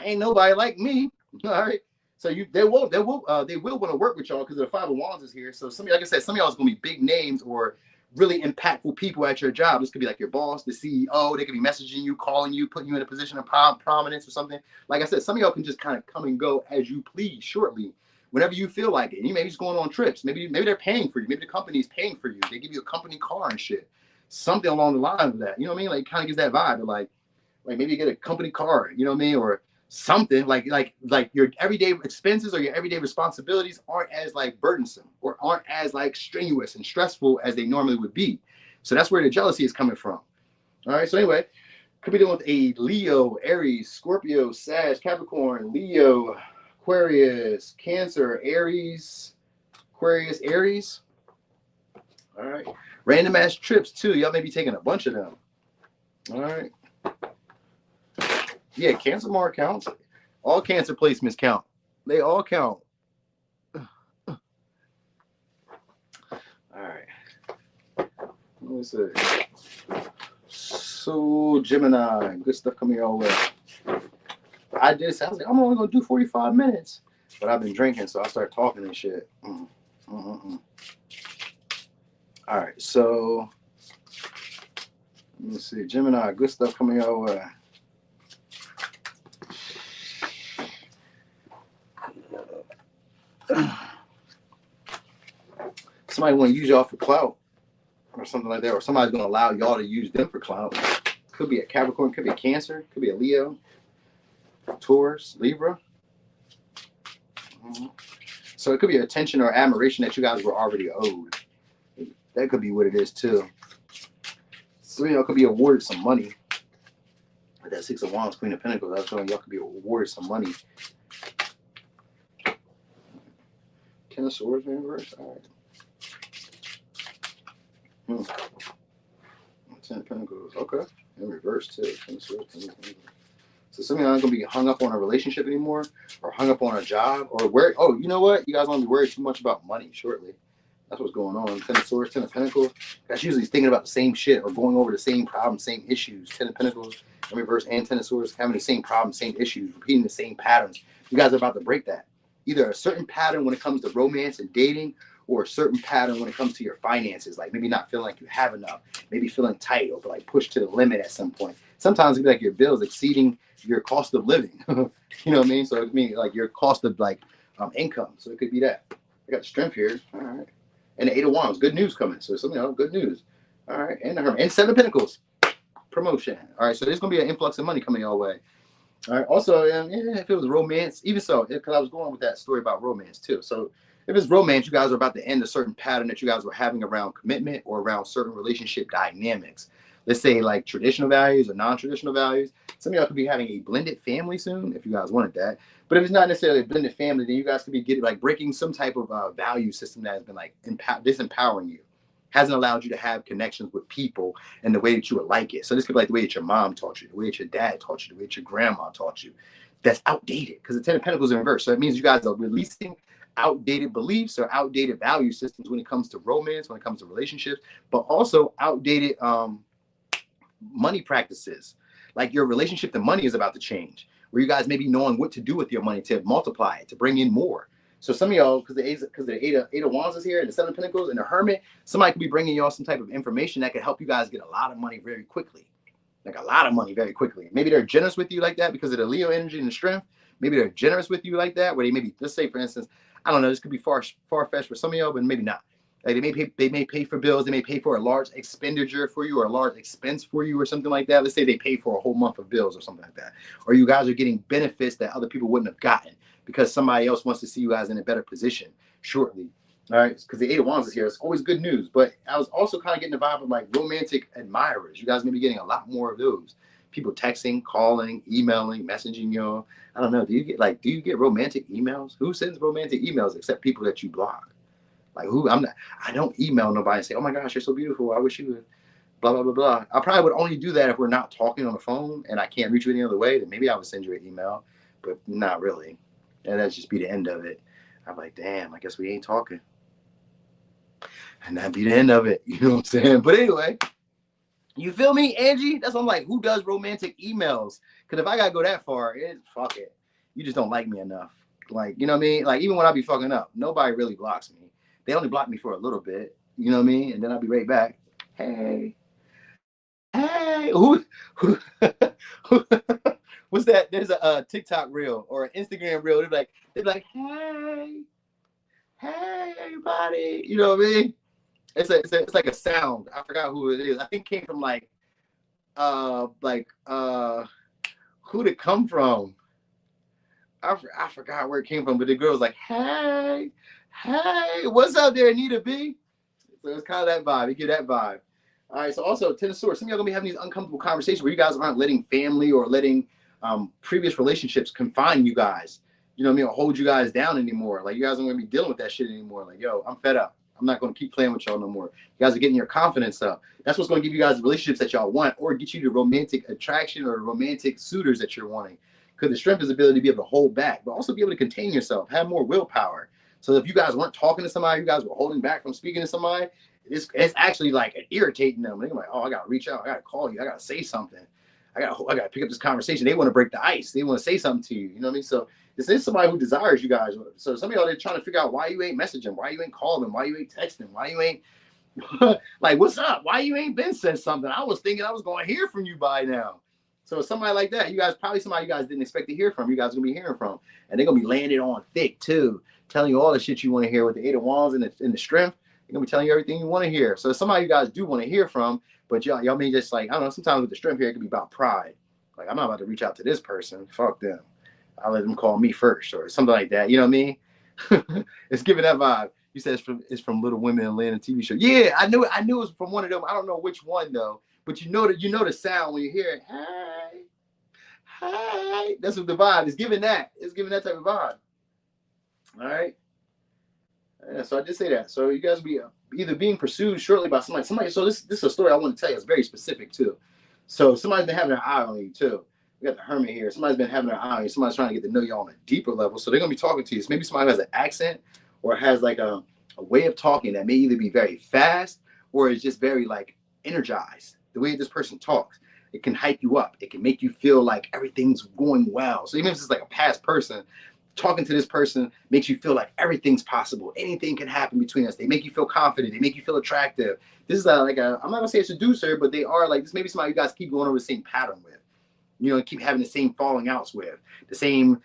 ain't nobody like me. All right. So they will want to work with y'all because the Five of Wands is here. So like I said, some of y'all is gonna be big names or really impactful people at your job. This could be like your boss, the CEO. They could be messaging you, calling you, putting you in a position of prominence or something. Like I said, some of y'all can just kind of come and go as you please shortly, whenever you feel like it. You maybe just going on trips. Maybe they're paying for you. Maybe the company's paying for you. They give you a company car and shit. Something along the lines of that. You know what I mean? Like kind of gives that vibe of like maybe you get a company car. You know what I mean? Or something like your everyday expenses or your everyday responsibilities aren't as like burdensome or aren't as like strenuous and stressful as they normally would be. So that's where the jealousy is coming from. All right. So anyway, could be dealing with a Leo, Aries, Scorpio, Sag, Capricorn, Leo, Aquarius, Cancer, Aries, Aquarius, Aries. All right. Random ass trips too. Y'all may be taking a bunch of them. All right. Yeah, Cancer mark counts. All Cancer placements count. They all count. All right. Let me see. So Gemini, good stuff coming your way. I was like, I'm only gonna do 45 minutes, but I've been drinking, so I start talking and shit. All right, so let me see. Gemini, good stuff coming your way. Somebody want to use y'all for clout or something like that, or somebody's going to allow y'all to use them for clout. Could be a Capricorn, could be a Cancer, could be a Leo, Taurus, Libra. So it could be attention or admiration that you guys were already owed. That could be what it is too. So y'all could be awarded some money. Like that Six of Wands, Queen of Pentacles, I was showing y'all could be awarded some money. Ten of Swords in reverse. All right. Ten of Pentacles. Okay. In reverse too. Ten of Swords. So some of y'all aren't gonna be hung up on a relationship anymore, or hung up on a job, or where. Oh, you know what? You guys won't be worried too much about money shortly. That's what's going on. Ten of Swords, Ten of Pentacles. That's usually thinking about the same shit or going over the same problems, same issues. Ten of Pentacles in reverse and Ten of Swords having the same problems, same issues, repeating the same patterns. You guys are about to break that. Either a certain pattern when it comes to romance and dating, or a certain pattern when it comes to your finances, like maybe not feeling like you have enough, maybe feeling tight or like pushed to the limit at some point. Sometimes it'd be like your bills exceeding your cost of living. You know what I mean? So it means like your cost of like income. So it could be that. I got the Strength here. All right. And the Eight of Wands, good news coming. So some good news. All right. And the Hermit. And Seven of Pentacles, promotion. All right. So there's gonna be an influx of money coming your way. All right. Also, if it was romance, even so, because I was going with that story about romance too. So if it's romance, you guys are about to end a certain pattern that you guys were having around commitment or around certain relationship dynamics. Let's say like traditional values or non-traditional values. Some of y'all could be having a blended family soon if you guys wanted that. But if it's not necessarily a blended family, then you guys could be getting like breaking some type of value system that has been like disempowering you. Hasn't allowed you to have connections with people in the way that you would like it. So this could be like the way that your mom taught you, the way that your dad taught you, the way that your grandma taught you. That's outdated because the Ten of Pentacles in reverse. So it means you guys are releasing outdated beliefs or outdated value systems when it comes to romance, when it comes to relationships, but also outdated money practices. Like your relationship to money is about to change, where you guys may be knowing what to do with your money to multiply it, to bring in more. So some of y'all, because the Eight of Wands is here and the Seven of Pentacles and the Hermit, somebody could be bringing y'all some type of information that could help you guys get a lot of money very quickly. Like a lot of money very quickly. Maybe they're generous with you like that because of the Leo energy and the strength. Maybe they're generous with you like that, where they maybe, let's say for instance, I don't know, this could be far-fetched for some of y'all, but maybe not. Like they may pay for bills, they may pay for a large expenditure for you or a large expense for you or something like that. Let's say they pay for a whole month of bills or something like that. Or you guys are getting benefits that other people wouldn't have gotten because somebody else wants to see you guys in a better position shortly. All right, because the Eight of Wands is here. It's always good news. But I was also kind of getting the vibe of like romantic admirers. You guys may be getting a lot more of those. People texting, calling, emailing, messaging y'all. I don't know. Do you get romantic emails? Who sends romantic emails except people that you block? Like who? I don't email nobody and say, oh my gosh, you're so beautiful. I wish you would blah, blah, blah, blah. I probably would only do that if we're not talking on the phone and I can't reach you any other way. Then maybe I would send you an email, but not really. And that'd just be the end of it. I'm like, damn, I guess we ain't talking. And that'd be the end of it. You know what I'm saying? But anyway, you feel me, Angie? That's what I'm like, who does romantic emails? Because if I got to go that far, fuck it. You just don't like me enough. Like, you know what I mean? Like, even when I be fucking up, nobody really blocks me. They only block me for a little bit, you know what I mean? And then I'll be right back. Hey, hey, who who what's that? There's a TikTok reel or an Instagram reel. They're like, hey, everybody. You know what I mean? It's like a sound. I forgot who it is. I think it came from who'd it come from? I forgot where it came from, but the girl was like, hey, what's up there, Anita B? So it's kind of that vibe. You get that vibe. All right, so also, Ten of Swords, some of y'all going to be having these uncomfortable conversations where you guys aren't letting family or letting previous relationships confine you guys. You know what I mean? Or hold you guys down anymore. Like, you guys aren't going to be dealing with that shit anymore. Like, yo, I'm fed up. I'm not going to keep playing with y'all no more. You guys are getting your confidence up. That's what's going to give you guys the relationships that y'all want or get you the romantic attraction or romantic suitors that you're wanting. Because the strength is the ability to be able to hold back, but also be able to contain yourself, have more willpower. So if you guys weren't talking to somebody, you guys were holding back from speaking to somebody, it's actually like irritating them. They're like, oh, I got to reach out. I got to call you. I got to say something. I got to pick up this conversation. They want to break the ice. They want to say something to you. You know what I mean? So this is somebody who desires you guys. So some of y'all, they're trying to figure out why you ain't messaging, why you ain't calling, why you ain't texting, why you ain't like, what's up? Why you ain't been said something? I was thinking I was going to hear from you by now. So somebody like that, you guys probably somebody you guys didn't expect to hear from. You guys are gonna be hearing from, and they're gonna be laying it on thick too, telling you all the shit you want to hear with the Eight of Wands and the strength. They're gonna be telling you everything you want to hear. So somebody you guys do want to hear from, but y'all may just like, I don't know. Sometimes with the strength here, it could be about pride. Like, I'm not about to reach out to this person. Fuck them. I'll let them call me first or something like that. You know what I mean? It's giving that vibe. You said it's from Little Women and Land TV show. Yeah, I knew it was from one of them. I don't know which one though. But you know the sound when you hear it. Hey, that's what the vibe is giving. It's giving that type of vibe. All right. Yeah, so I did say that. So you guys will be either being pursued shortly by somebody. So this is a story I want to tell you. It's very specific too. So somebody's been having their eye on you too. We got the Hermit here. Somebody's been having their eye on you. Somebody's trying to get to know you on a deeper level. So they're gonna be talking to you. So maybe somebody who has an accent or has like a way of talking that may either be very fast or is just very like energized. The way this person talks, it can hype you up. It can make you feel like everything's going well. So even if it's like a past person, talking to this person makes you feel like everything's possible. Anything can happen between us. They make you feel confident. They make you feel attractive. This is I'm not gonna say a seducer, but they are like this. Maybe somebody you guys keep going over the same pattern with. You know, keep having the same falling outs with, the same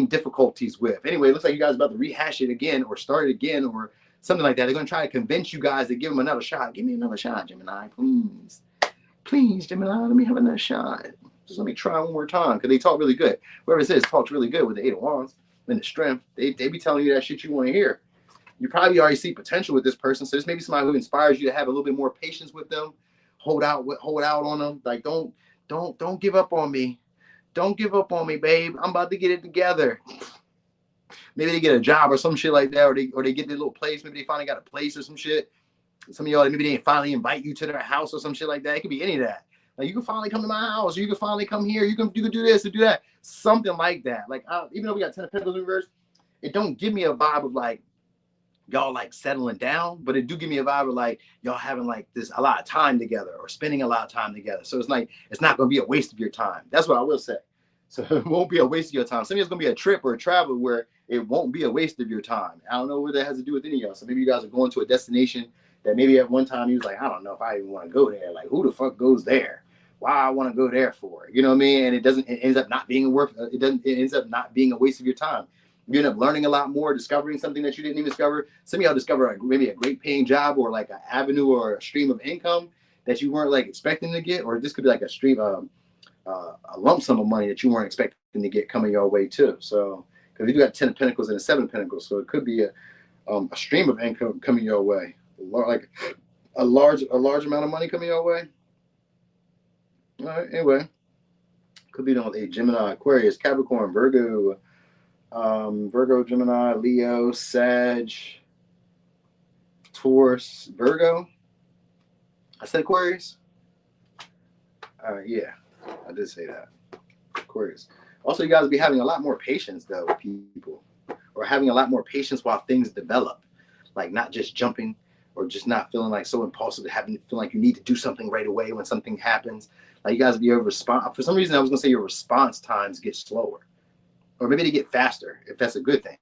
difficulties with. Anyway, it looks like you guys are about to rehash it again or start it again or something like that. They're going to try to convince you guys to give them another shot. Give me another shot, Gemini, please. Please, Gemini, let me have another shot. Just let me try one more time because they talk really good. Whoever it says talks really good with the Eight of Wands and the strength. They be telling you that shit you want to hear. You probably already see potential with this person. So this may be somebody who inspires you to have a little bit more patience with them. Hold out on them. Like, don't give up on me. Don't give up on me, babe. I'm about to get it together. Maybe they get a job or some shit like that, or they get their little place. Maybe they finally got a place or some shit. Some of y'all, maybe they finally invite you to their house or some shit like that. It could be any of that. Like, you can finally come to my house. Or you can finally come here. You can do this or do that. Something like that. Like, even though we got 10 of Pentacles in reverse, it don't give me a vibe of like y'all like settling down, but it do give me a vibe of like y'all having like this a lot of time together or spending a lot of time together. So it's like it's not going to be a waste of your time. That's what I will say. So it won't be a waste of your time. Some of it's going to be a trip or a travel where it won't be a waste of your time. I don't know what that has to do with any of y'all. So maybe you guys are going to a destination that maybe at one time you was like, I don't know if I even want to go there. Like, who the fuck goes there? Why I want to go there for? You know what I mean? And it ends up not being it ends up not being a waste of your time. You end up learning a lot more, discovering something that you didn't even discover. Some of y'all discover like maybe a great paying job or like an avenue or a stream of income that you weren't like expecting to get, or this could be like a stream of a lump sum of money that you weren't expecting to get coming your way too. So because we do have 10 of Pentacles and a 7 of Pentacles, so it could be a stream of income coming your way, like a large amount of money coming your way. All right, anyway, could be a Gemini, Aquarius, Capricorn, Virgo, Gemini, Leo, Sag, Taurus, Virgo. I said Aquarius. Yeah, I did say that. Aquarius. Also, you guys will be having a lot more patience though with people, or having a lot more patience while things develop, like not just jumping or just not feeling like so impulsive to feel like you need to do something right away when something happens. Like, you guys will be able to respond. For some reason, I was gonna say your response times get slower. or maybe they get faster if that's a good thing.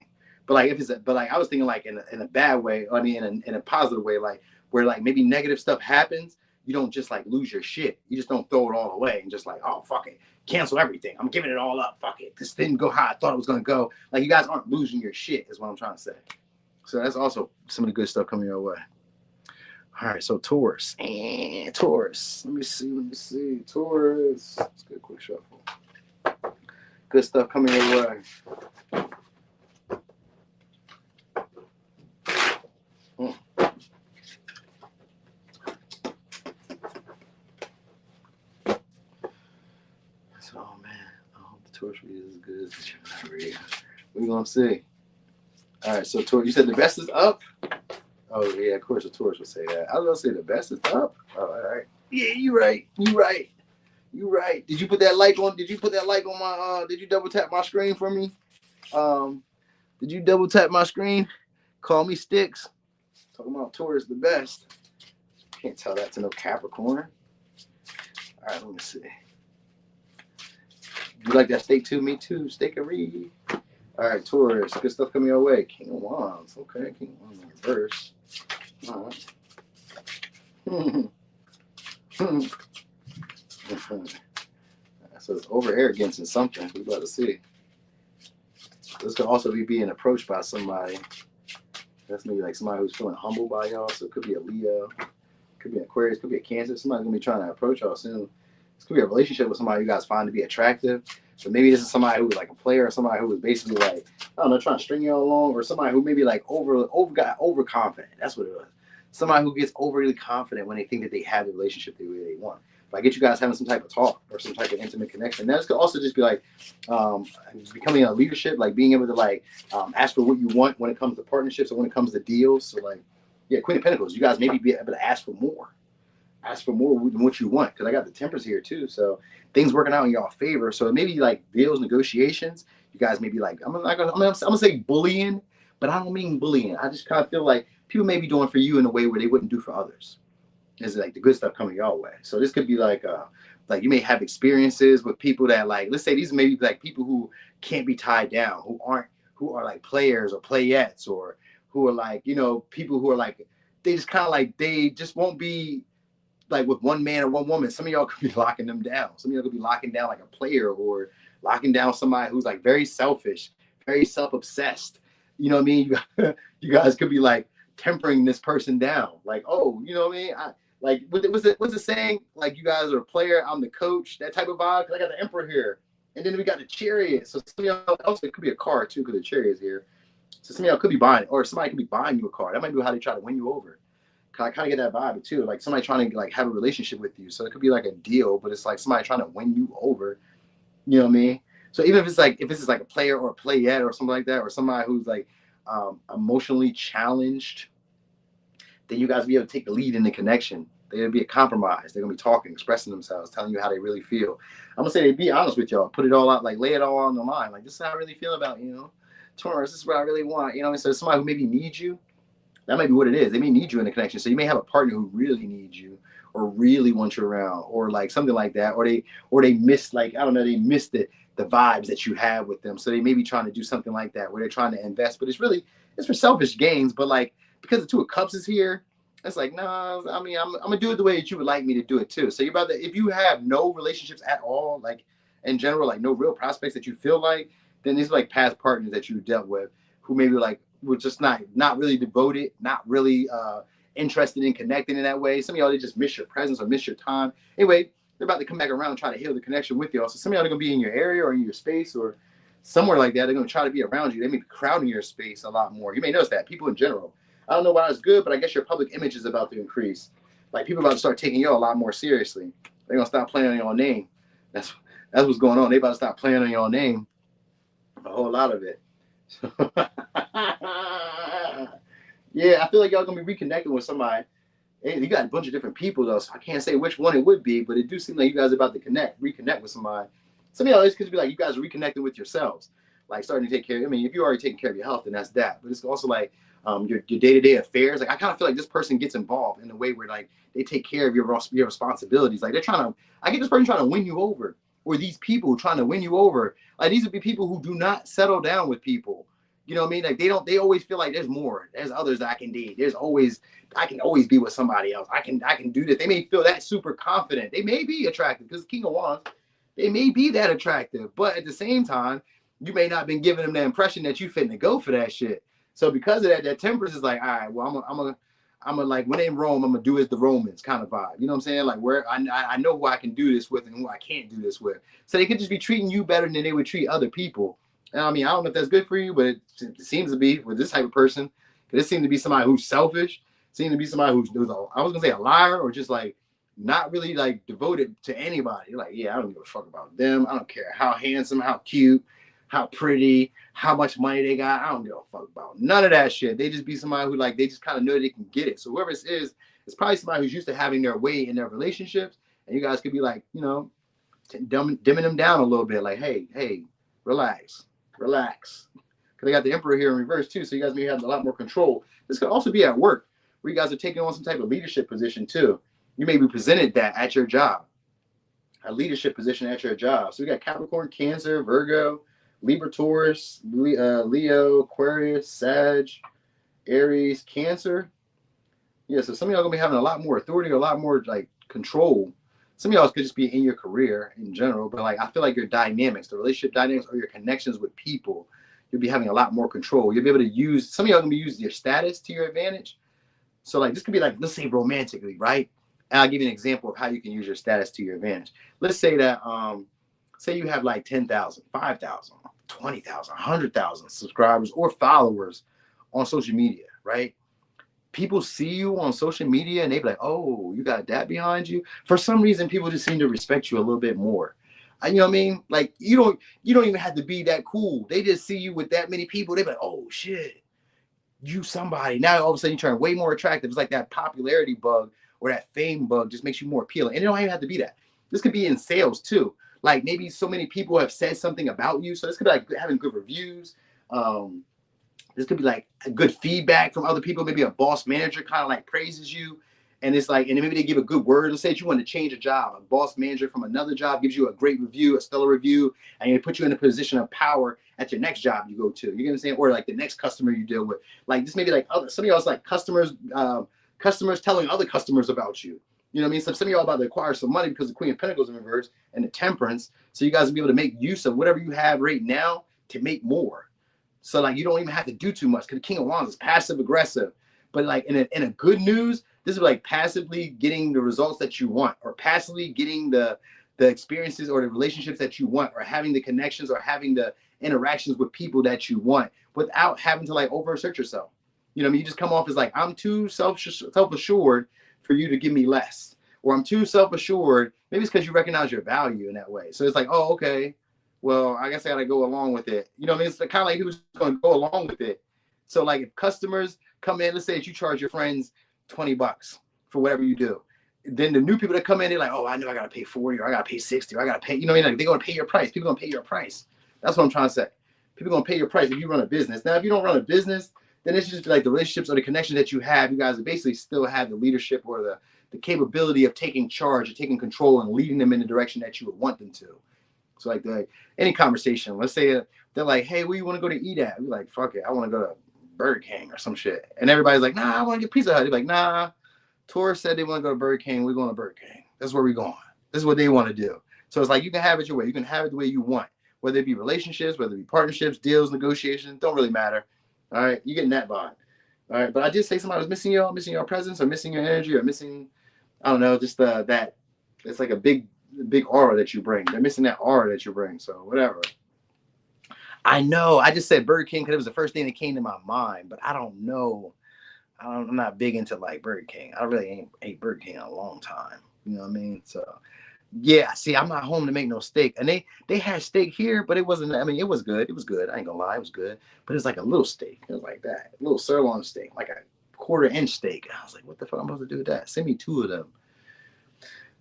But like if it's but like I was thinking like in a bad way, I mean in a positive way, like where like maybe negative stuff happens, you don't just like lose your shit. You just don't throw it all away and just like, oh fuck it, cancel everything. I'm giving it all up. Fuck it, this didn't go how I thought it was gonna go. Like you guys aren't losing your shit, is what I'm trying to say. So that's also some of the good stuff coming your way. All right, so Taurus. Taurus. Let me see. Taurus. Let's get a quick shuffle. Good stuff coming your way. Oh man, I hope the Taurus read is as good as the Gemini read. We're gonna see. All right, so Taurus, you said the best is up. Oh yeah, of course the Taurus would say that. I was gonna say the best is up. Oh, all right. Yeah, you right. Did you put that like on? Did you put that like on my? Did you double tap my screen for me? Did you double tap my screen? Call me Sticks. Talking about Taurus the best. Can't tell that to no Capricorn. All right, let me see. You like that steak too? Me too. Steakery. All right, Taurus. Good stuff coming your way. King of Wands. Okay, King of Wands in reverse. All right. So it's over arrogance in something. We're about to see. This could also be being approached by somebody. That's maybe like somebody who's feeling humble by y'all. So it could be a Leo, could be an Aquarius, could be a Cancer. Somebody's gonna be trying to approach y'all soon. This could be a relationship with somebody you guys find to be attractive. So maybe this is somebody who is like a player, or somebody who is basically like, I don't know, trying to string you along, or somebody who maybe like got overconfident. That's what it was. Somebody who gets overly confident when they think that they have the relationship the way they want. If I get you guys having some type of talk or some type of intimate connection, that could also just be like becoming a leadership, like being able to like ask for what you want when it comes to partnerships or when it comes to deals. So like, yeah, Queen of Pentacles, you guys maybe be able to ask for more. Ask for more than what you want, because I got the Temperance here too. So things working out in y'all favor. So maybe like deals, negotiations. You guys may be like, I'm gonna say bullying, but I don't mean bullying. I just kind of feel like people may be doing for you in a way where they wouldn't do for others. Is like the good stuff coming your way. So this could be like you may have experiences with people that like, let's say these may be like people who can't be tied down, who are like players or playettes, or who are like, you know, people who are like, they just kind of like, they just won't be like with one man or one woman. Some of y'all could be locking them down. Some of y'all could be locking down like a player, or locking down somebody who's like very selfish, very self-obsessed. You know what I mean? You guys could be like tempering this person down. Like, oh, you know what I mean? Like, what's the saying? Like, you guys are a player, I'm the coach. That type of vibe. Cause I got the Emperor here, and then we got the Chariot. So some of y'all also, it could be a car too, because the Chariot is here. So some of y'all could be buying, or somebody could be buying you a car. That might be how they try to win you over. I kind of get that vibe too, like somebody trying to like have a relationship with you. So it could be like a deal, but it's like somebody trying to win you over. You know what I mean? So even if it's like a player or a playette or something like that, or somebody who's like emotionally challenged, then you guys be able to take the lead in the connection. They'll be a compromise. They're gonna be talking, expressing themselves, telling you how they really feel. I'm gonna say they be honest with y'all, put it all out, like lay it all on the line. Like, this is how I really feel about you, Taurus. This is what I really want. You know what I mean? So somebody who maybe needs you. That might be what it is. They may need you in a connection. So you may have a partner who really needs you, or really wants you around, or like something like that. Or they miss, like, I don't know, they miss the vibes that you have with them. So they may be trying to do something like that where they're trying to invest, but it's for selfish gains. But like, because the Two of Cups is here, it's like, no, I mean, I'm gonna do it the way that you would like me to do it too. So you're about to, if you have no relationships at all, like in general, like no real prospects that you feel like, then these are like past partners that you dealt with who maybe like were just not really devoted, not really interested in connecting in that way. Some of y'all, they just miss your presence or miss your time. Anyway, they're about to come back around and try to heal the connection with y'all. So some of y'all are gonna be in your area or in your space or somewhere like that. They're gonna try to be around you. They may be crowding your space a lot more. You may notice that, people in general. I don't know why it's good, but I guess your public image is about to increase. Like, people are about to start taking y'all a lot more seriously. They're gonna stop playing on your name. That's what's going on. They about to stop playing on your name. A whole lot of it. Yeah, I feel like y'all gonna be reconnecting with somebody. You got a bunch of different people though, so I can't say which one it would be, but it do seem like you guys are about to reconnect with somebody. Some of y'all, this could be like you guys are reconnecting with yourselves, like starting to take care. I mean, if you're already taking care of your health, then that's that. But it's also like your day-to-day affairs. Like, I kind of feel like this person gets involved in a way where like they take care of your responsibilities. Like, they're trying to. I get this person trying to win you over, or these people trying to win you over. Like these would be people who do not settle down with people. You know what I mean? Like they always feel like there's more. There's others that I can date. I can always be with somebody else. I can do this. They may feel that super confident. They may be attractive because King of Wands, they may be that attractive. But at the same time, you may not have been giving them the impression that you fit to go for that shit. So because of that, that temperance is like, all right, well, I'm a like when in Rome, I'm gonna do as the Romans kind of vibe. You know what I'm saying? Like where I know who I can do this with and who I can't do this with. So they could just be treating you better than they would treat other people. And I mean, I don't know if that's good for you, but it seems to be with this type of person. It seems to be somebody who's selfish. Seems to be somebody who's I was gonna say a liar or just like not really like devoted to anybody. Like, yeah, I don't give a fuck about them. I don't care how handsome, how cute, how pretty, how much money they got. I don't give a fuck about none of that shit. They just be somebody who like they just kind of know they can get it. So whoever it is, it's probably somebody who's used to having their way in their relationships, and you guys could be like, you know, dimming them down a little bit. Like, hey, relax. Because they got the Emperor here in reverse too, so you guys may have a lot more control. This could also be at work, where you guys are taking on some type of leadership position too. You may be presented that at your job, a leadership position at your job. So we got Capricorn, Cancer, Virgo, Libra, Taurus, Leo, Aquarius, Sag, Aries, Cancer. Yeah, so some of y'all gonna be having a lot more authority, a lot more like control. Some of y'all could just be in your career in general, but like I feel like your dynamics, the relationship dynamics, or your connections with people, you'll be having a lot more control. You'll be able to use, some of y'all gonna be using your status to your advantage. So like this could be like, let's say romantically, right? And I'll give you an example of how you can use your status to your advantage. Let's say that say you have like 10,000, 5,000, 20,000, 100,000 subscribers or followers on social media, right? People see you on social media and they be like, oh, you got that behind you. For some reason, people just seem to respect you a little bit more. You know what I mean? Like you don't even have to be that cool. They just see you with that many people. They be like, oh shit, you somebody. Now all of a sudden you turn way more attractive. It's like that popularity bug or that fame bug just makes you more appealing. And it don't even have to be that. This could be in sales too. Like maybe so many people have said something about you. So this could be like having good reviews. This could be like a good feedback from other people. Maybe a boss manager kind of like praises you. And it's like, and maybe they give a good word. Let's say that you want to change a job. A boss manager from another job gives you a great review, a stellar review, and they put you in a position of power at your next job you go to. You get what I'm saying? Or like the next customer you deal with. Like this may be like other, some of y'all is like customers telling other customers about you. You know what I mean? So some of y'all about to acquire some money because the Queen of Pentacles in reverse and the Temperance. So you guys will be able to make use of whatever you have right now to make more. So like you don't even have to do too much because the King of Wands is passive aggressive. But like in a good news, this is like passively getting the results that you want, or passively getting the experiences or the relationships that you want, or having the connections or having the interactions with people that you want without having to like overassert yourself. You know what I mean? You just come off as like, I'm too self-assured for you to give me less. Or I'm too self-assured. Maybe it's because you recognize your value in that way. So it's like, oh, okay. Well, I guess I gotta go along with it. You know what I mean? It's kind of like who's gonna go along with it. So like if customers come in, let's say that you charge your friends $20 for whatever you do. Then the new people that come in, they're like, oh, I know I gotta pay 40 or I gotta pay 60 or I gotta pay, you know what I mean? Like they're gonna pay your price. People gonna pay your price. That's what I'm trying to say. People gonna pay your price if you run a business. Now, if you don't run a business, then it's just like the relationships or the connection that you have. You guys basically still have the leadership or the capability of taking charge or taking control and leading them in the direction that you would want them to. So like any conversation, let's say they're like, hey, where you want to go to eat at? We're like, fuck it, I want to go to Burger King or some shit. And everybody's like, nah, I want to get Pizza Hut. They're like, nah, Taurus said they want to go to Burger King. We're going to Burger King. That's where we're going. This is what they want to do. So it's like you can have it your way. You can have it the way you want. Whether it be relationships, whether it be partnerships, deals, negotiations, don't really matter. All right, you're getting that bond. All right, but I did say somebody was missing your presence or missing your energy or missing, I don't know, just that. It's like a big aura that you bring. They're missing that aura that you bring. So whatever. I know. I just said Burger King because it was the first thing that came to my mind, but I don't know. I'm not big into like Burger King. I really ain't ate Burger King in a long time. You know what I mean? So yeah, see, I'm not home to make no steak. And they had steak here, but it wasn't, I mean, it was good. It was good. I ain't gonna lie, it was good. But it's like a little steak. It was like that. A little sirloin steak, like a 1/4 inch steak. I was like, what the fuck am I supposed to do with that? Send me 2 of them.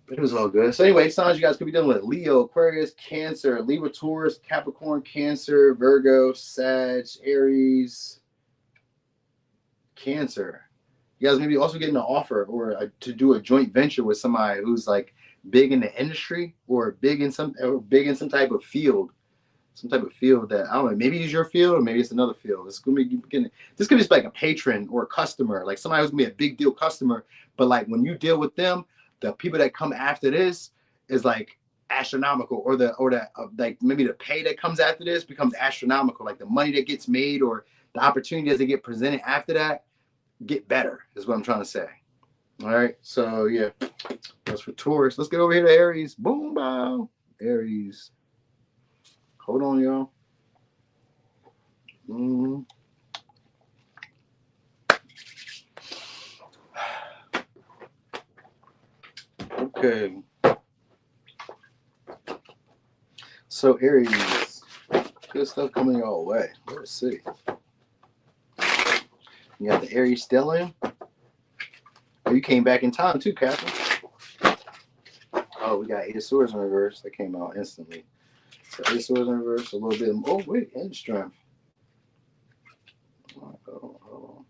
But it was all good. So anyway, signs you guys could be dealing with: Leo, Aquarius, Cancer, Libra, Taurus, Capricorn, Cancer, Virgo, Sag, Aries, Cancer. You guys maybe also getting an offer or to do a joint venture with somebody who's like big in the industry or big in some type of field. Some type of field that I don't know, maybe it's your field or maybe it's another field. It's gonna be this could be just like a patron or a customer, like somebody who's gonna be a big deal customer. But like when you deal with them, the people that come after this is like astronomical, or like maybe the pay that comes after this becomes astronomical. Like the money that gets made or the opportunities that get presented after that get better, is what I'm trying to say. All right, so yeah, that's for Taurus. Let's get over here to Aries. Boom, bow, Aries. Hold on, y'all. Okay. So Aries, good stuff coming your way. Let's see. You got the Aries stellium. Oh, you came back in time too, Captain. Oh, we got Eight of Swords in reverse. That came out instantly. So Eight of Swords in reverse, a little bit of, oh wait, and strength. Hold on.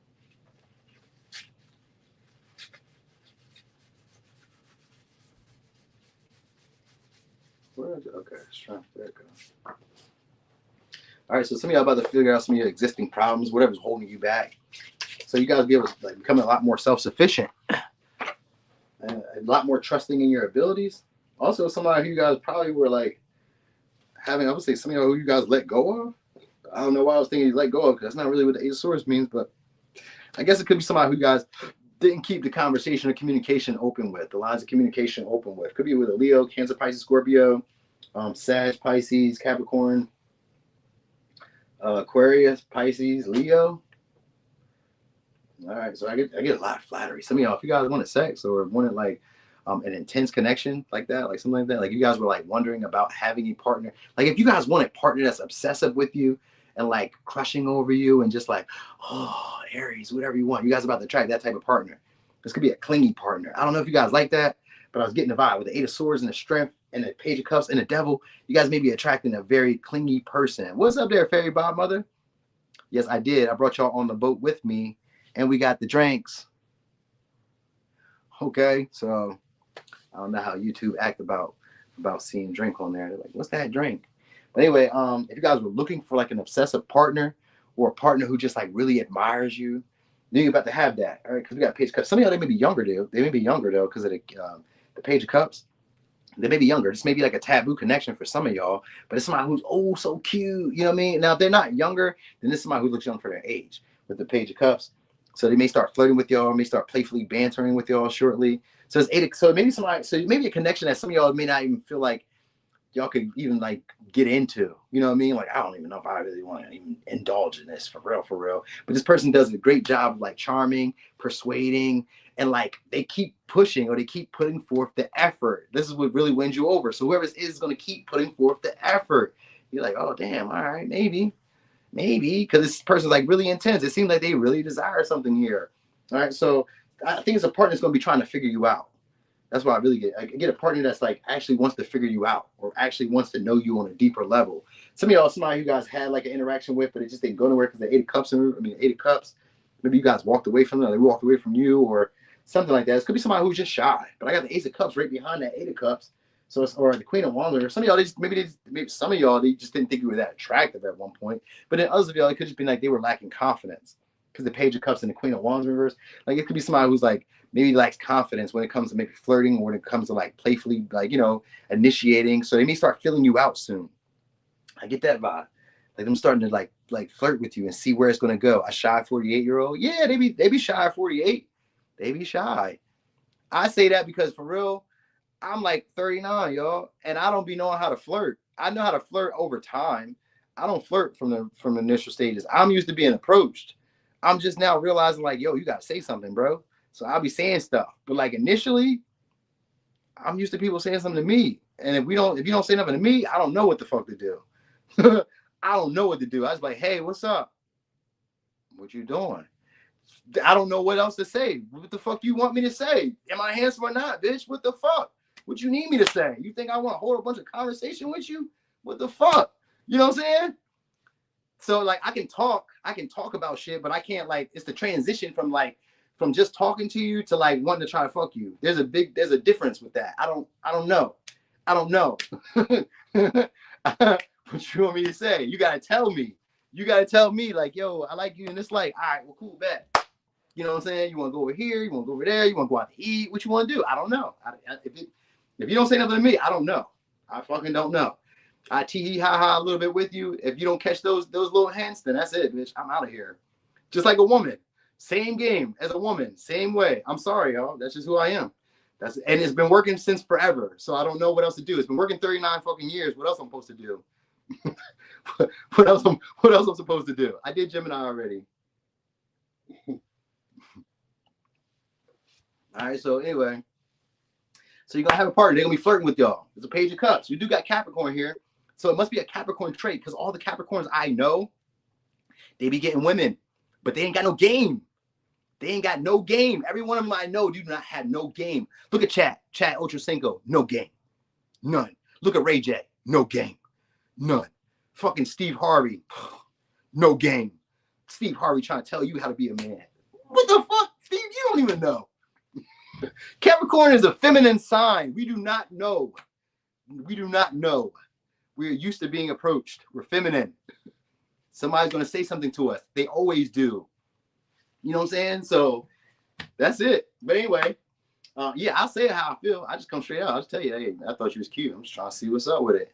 Where is it? Okay, strength. There it goes. All right, so some of y'all about to figure out some of your existing problems, whatever's holding you back. So you guys be able to like become a lot more self-sufficient, and a lot more trusting in your abilities. Also, somebody who you guys probably were like having, I would say, some of y'all who you guys let go of. I don't know why I was thinking you let go of, because that's not really what the Eight of Swords means, but I guess it could be somebody who you guys didn't keep the conversation or communication open with, the lines of communication open with. Could be with a Leo, Cancer, Pisces, Scorpio, Sag, Pisces, Capricorn, Aquarius, Pisces, Leo. All right, so I get a lot of flattery. Some of y'all, if you guys wanted sex or wanted like an intense connection like that, like something like that, like you guys were like wondering about having a partner, like if you guys want a partner that's obsessive with you and like crushing over you and just like, oh, Aries, whatever you want, you guys are about to attract that type of partner. This could be a clingy partner. I don't know if you guys like that, but I was getting the vibe with the Eight of Swords and the Strength and the Page of Cups and the Devil. You guys may be attracting a very clingy person. What's up there, Fairy Godmother? Yes, I did. I brought y'all on the boat with me, and we got the drinks. Okay, so I don't know how YouTube act about seeing drink on there. They're like, what's that drink? But anyway, if you guys were looking for like an obsessive partner or a partner who just like really admires you, then you're about to have that. All right, because we got Page of Cups. Some of y'all, they may be younger though. They may be younger though because of the Page of Cups. They may be younger. This may be like a taboo connection for some of y'all, but it's somebody who's oh so cute. You know what I mean? Now if they're not younger, then this is somebody who looks young for their age with the Page of Cups. So they may start flirting with y'all, may start playfully bantering with y'all shortly. So it's eight. So maybe somebody. So maybe a connection that some of y'all may not even feel like y'all could even like get into. You know what I mean? Like I don't even know if I really want to even indulge in this for real. But this person does a great job of like charming, persuading, and like they keep pushing or they keep putting forth the effort. This is what really wins you over. So whoever this is going to keep putting forth the effort. You're like, oh damn, all right, maybe, because this person's like really intense. It seems like they really desire something here. All right, so I think it's a partner that's going to be trying to figure you out. That's what I really get. I get a partner that's like actually wants to figure you out or actually wants to know you on a deeper level. Some of y'all, somebody you guys had like an interaction with, but it just didn't go nowhere because the Eight of Cups. Maybe you guys walked away from them, or they walked away from you, or something like that. It could be somebody who's just shy. But I got the Ace of Cups right behind that Eight of Cups. So it's, or the Queen of Wands, or some of y'all, maybe some of y'all, they just didn't think you were that attractive at one point. But then others of y'all, it could just be like they were lacking confidence because the Page of Cups and the Queen of Wands reverse. Like it could be somebody who's like maybe lacks confidence when it comes to maybe flirting or when it comes to like playfully, like, you know, initiating. So they may start filling you out soon. I get that vibe. Like I'm starting to like flirt with you and see where it's going to go. A shy 48-year-old. Yeah, they be shy at 48. They be shy. I say that because for real, I'm like 39, y'all, and I don't be knowing how to flirt. I know how to flirt over time. I don't flirt from the initial stages. I'm used to being approached. I'm just now realizing like, yo, you gotta say something, bro. So I'll be saying stuff. But like initially, I'm used to people saying something to me. And if you don't say nothing to me, I don't know what the fuck to do. I don't know what to do. I was like, hey, what's up? What you doing? I don't know what else to say. What the fuck you want me to say? Am I handsome or not, bitch? What the fuck? What you need me to say? You think I want to hold a bunch of conversation with you? What the fuck? You know what I'm saying? So like I can talk about shit, but I can't like, it's the transition from like from just talking to you to like wanting to try to fuck you. There's a difference with that. I don't know. What you want me to say? You gotta tell me. You gotta tell me like, yo, I like you in this light. All right, well, cool, bet. You know what I'm saying? You want to go over here? You want to go over there? You want to go out to eat? What you want to do? I don't know. If you don't say nothing to me, I don't know. I fucking don't know. I tee ha ha a little bit with you. If you don't catch those little hints, then that's it, bitch. I'm out of here. Just like a woman, same game as a woman, same way. I'm sorry, y'all. That's just who I am. And it's been working since forever. So I don't know what else to do. It's been working 39 fucking years. What else I'm supposed to do? What else I'm supposed to do? I did Gemini already. All right, so anyway, so you're gonna have a partner. They're gonna be flirting with y'all. There's a Page of Cups. You do got Capricorn here, so it must be a Capricorn trait because all the Capricorns I know, they be getting women, but they ain't got no game. They ain't got no game. Every one of them I know do not have no game. Look at Chad Ochocinco, no game, none. Look at Ray J, no game, none. Fucking Steve Harvey, no game. Steve Harvey trying to tell you how to be a man. What the fuck, Steve? You don't even know. Capricorn is a feminine sign. We do not know. We do not know. We're used to being approached. We're feminine. Somebody's going to say something to us. They always do. You know what I'm saying? So that's it. But anyway, yeah, I'll say how I feel. I just come straight out. I'll just tell you, hey, I thought you was cute. I'm just trying to see what's up with it.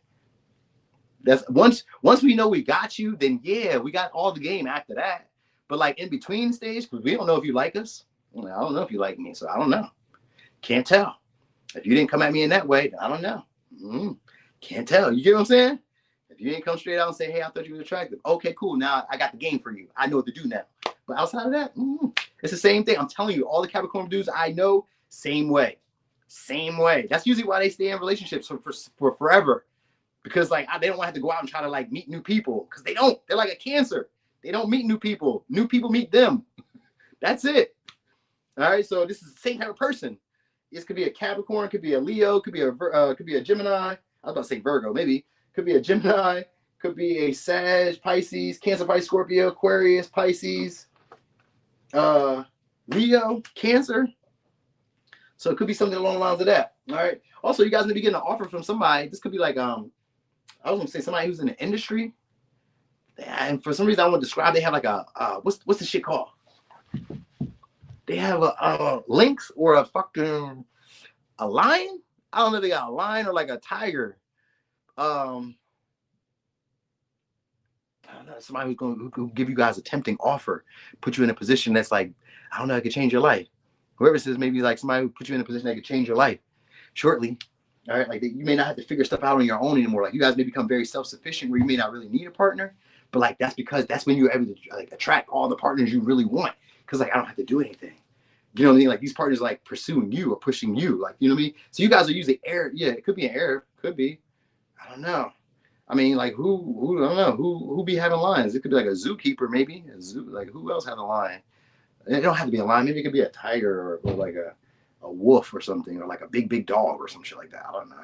That's once we know we got you, then yeah, we got all the game after that. But like in between stage, because we don't know if you like us. I don't know if you like me, so I don't know. Can't tell. If you didn't come at me in that way, I don't know. Can't tell. You get what I'm saying? If you didn't come straight out and say, hey, I thought you were attractive. Okay, cool. Now I got the game for you. I know what to do now. But outside of that, it's the same thing. I'm telling you, all the Capricorn dudes I know, same way. Same way. That's usually why they stay in relationships for forever. Because like they don't want to have to go out and try to like meet new people. Because they don't. They're like a Cancer. They don't meet new people. New people meet them. That's it. All right. So this is the same type of person. This could be a Capricorn, could be a Leo, could be a Gemini. I was about to say Virgo, maybe. Could be a Gemini, could be a Sag, Pisces, Cancer, Pisces, Scorpio, Aquarius, Pisces, Leo, Cancer. So it could be something along the lines of that. All right. Also, you guys may be getting an offer from somebody. This could be like I was gonna say somebody who's in the industry. And for some reason I want to describe, they have like a what's the shit called? They have a lynx or a fucking lion. I don't know if they got a lion or like a tiger. I don't know, somebody who could give you guys a tempting offer, put you in a position that's like, I don't know, it could change your life. Whoever says maybe like somebody who put you in a position that could change your life shortly. All right, like you may not have to figure stuff out on your own anymore. Like you guys may become very self-sufficient where you may not really need a partner, but like that's because that's when you're able to like attract all the partners you really want. Because like I don't have to do anything. You know what I mean? Like these partners like pursuing you or pushing you. Like, you know what I mean? So you guys are usually air. Yeah, it could be an air. Could be. I don't know. I mean, like who I don't know. Who be having lions? It could be like a zookeeper, maybe. A zoo, like who else has a lion? It don't have to be a lion. Maybe it could be a tiger or like a wolf or something, or like a big dog or some shit like that. I don't know.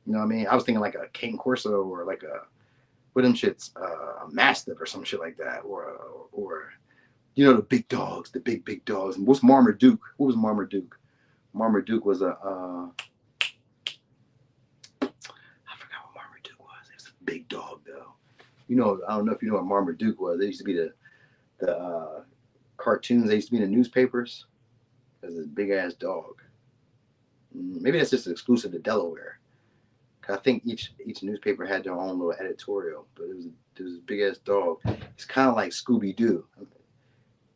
You know what I mean? I was thinking like a cane corso or like a what them shits, a mastiff or some shit like that, or you know, the big dogs, the big dogs. And what's Marmaduke? What was Marmaduke? Marmaduke was a I forgot what Marmaduke was. It was a big dog though. You know, I don't know if you know what Marmaduke was. They used to be the cartoons. They used to be in the newspapers. There's this big ass dog. Maybe that's just exclusive to Delaware. I think each newspaper had their own little editorial, but it was this big ass dog. It's kind of like Scooby Doo.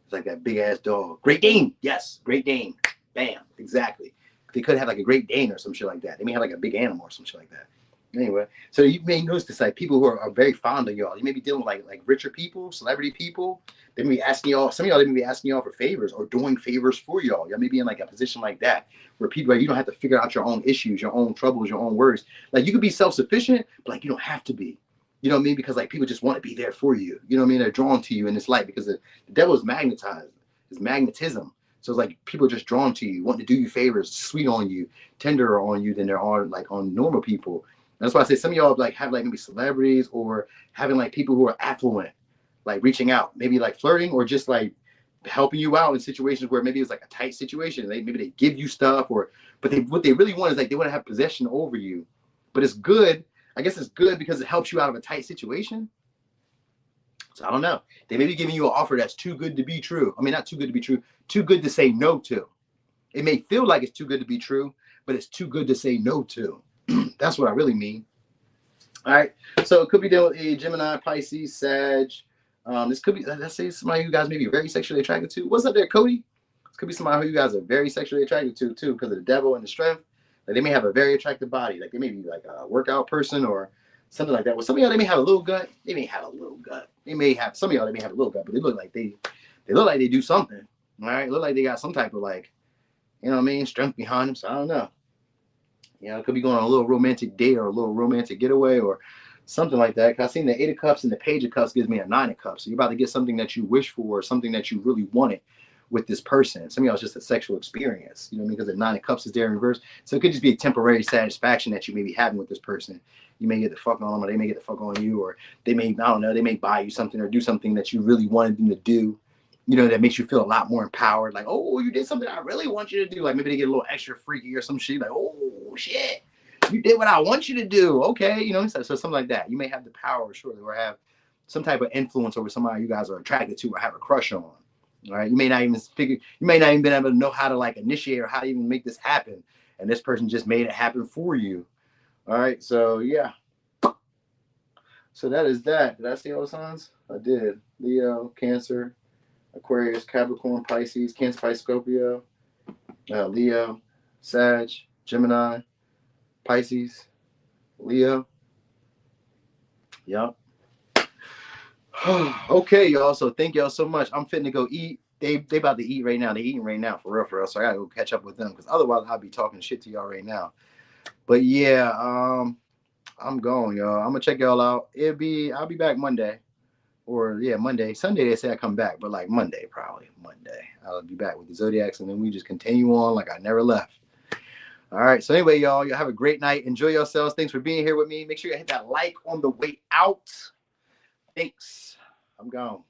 It's like that big ass dog. Great Dane, yes, Great Dane. Bam, exactly. They could have like a Great Dane or some shit like that. They may have like a big animal or some shit like that. Anyway, so you may notice this, like people who are very fond of y'all. You may be dealing with like richer people, celebrity people. They may be asking y'all. Some of y'all, they may be asking y'all for favors or doing favors for y'all. Y'all may be in like a position like that where people, you don't have to figure out your own issues, your own troubles, your own worries. Like you could be self-sufficient, but like you don't have to be. You know what I mean? Because like people just want to be there for you. You know what I mean? They're drawn to you in this light because the devil is magnetized. It's magnetism. So it's like people are just drawn to you, wanting to do you favors, sweet on you, tenderer on you than there are like on normal people. That's why I say some of y'all like have like maybe celebrities or having like people who are affluent, like reaching out, maybe like flirting or just like helping you out in situations where maybe it's like a tight situation. Maybe they give you stuff, but what they really want is like they want to have possession over you. But it's good. I guess it's good because it helps you out of a tight situation. So I don't know. They may be giving you an offer that's too good to be true. I mean, not too good to be true, too good to say no to. It may feel like it's too good to be true, but it's too good to say no to. That's what I really mean. All right. So it could be dealing with a Gemini, Pisces, Sag. This could be, let's say, somebody you guys may be very sexually attracted to. What's up there, Cody? This could be somebody who you guys are very sexually attracted to, too, because of the devil and the strength. Like they may have a very attractive body. Like they may be like a workout person or something like that. Well, some of y'all, they may have a little gut. They may have a little gut. They may have, some of y'all, they may have a little gut, but they look like they do something. All right. Look like they got some type of like, you know what I mean, strength behind them. So I don't know. You know, it could be going on a little romantic date or a little romantic getaway or something like that. Because I've seen the 8 of Cups and the Page of Cups gives me a 9 of Cups. So you're about to get something that you wish for or something that you really wanted with this person. Some of y'all, it's just a sexual experience. You know what I mean? Because the 9 of Cups is there in reverse. So it could just be a temporary satisfaction that you may be having with this person. You may get the fuck on them or they may get the fuck on you, or they may, I don't know, they may buy you something or do something that you really wanted them to do. You know, that makes you feel a lot more empowered. Like, oh, you did something I really want you to do. Like maybe they get a little extra freaky or some shit. Like, oh, shit, you did what I want you to do. Okay, you know, so something like that. You may have the power, surely, or have some type of influence over somebody you guys are attracted to or have a crush on. All right, you may not even been able to know how to like initiate or how to even make this happen, and this person just made it happen for you. All right, so yeah. So that is that. Did I see all the signs? I did. Leo, Cancer, Aquarius, Capricorn, Pisces, Cancer, Pisces, Scorpio, Leo, Sag, Gemini, Pisces, Leo. Yep. Okay, y'all. So thank y'all so much. I'm fitting to go eat. They about to eat right now. They eating right now for real. So I gotta go catch up with them because otherwise I'll be talking shit to y'all right now. But yeah, I'm going, y'all. I'm gonna check y'all out. I'll be back Monday. Or yeah, Monday. Sunday they say I come back, but like Monday, probably Monday. I'll be back with the Zodiacs and then we just continue on like I never left. All right. So anyway, y'all have a great night. Enjoy yourselves. Thanks for being here with me. Make sure you hit that like on the way out. Thanks. I'm gone.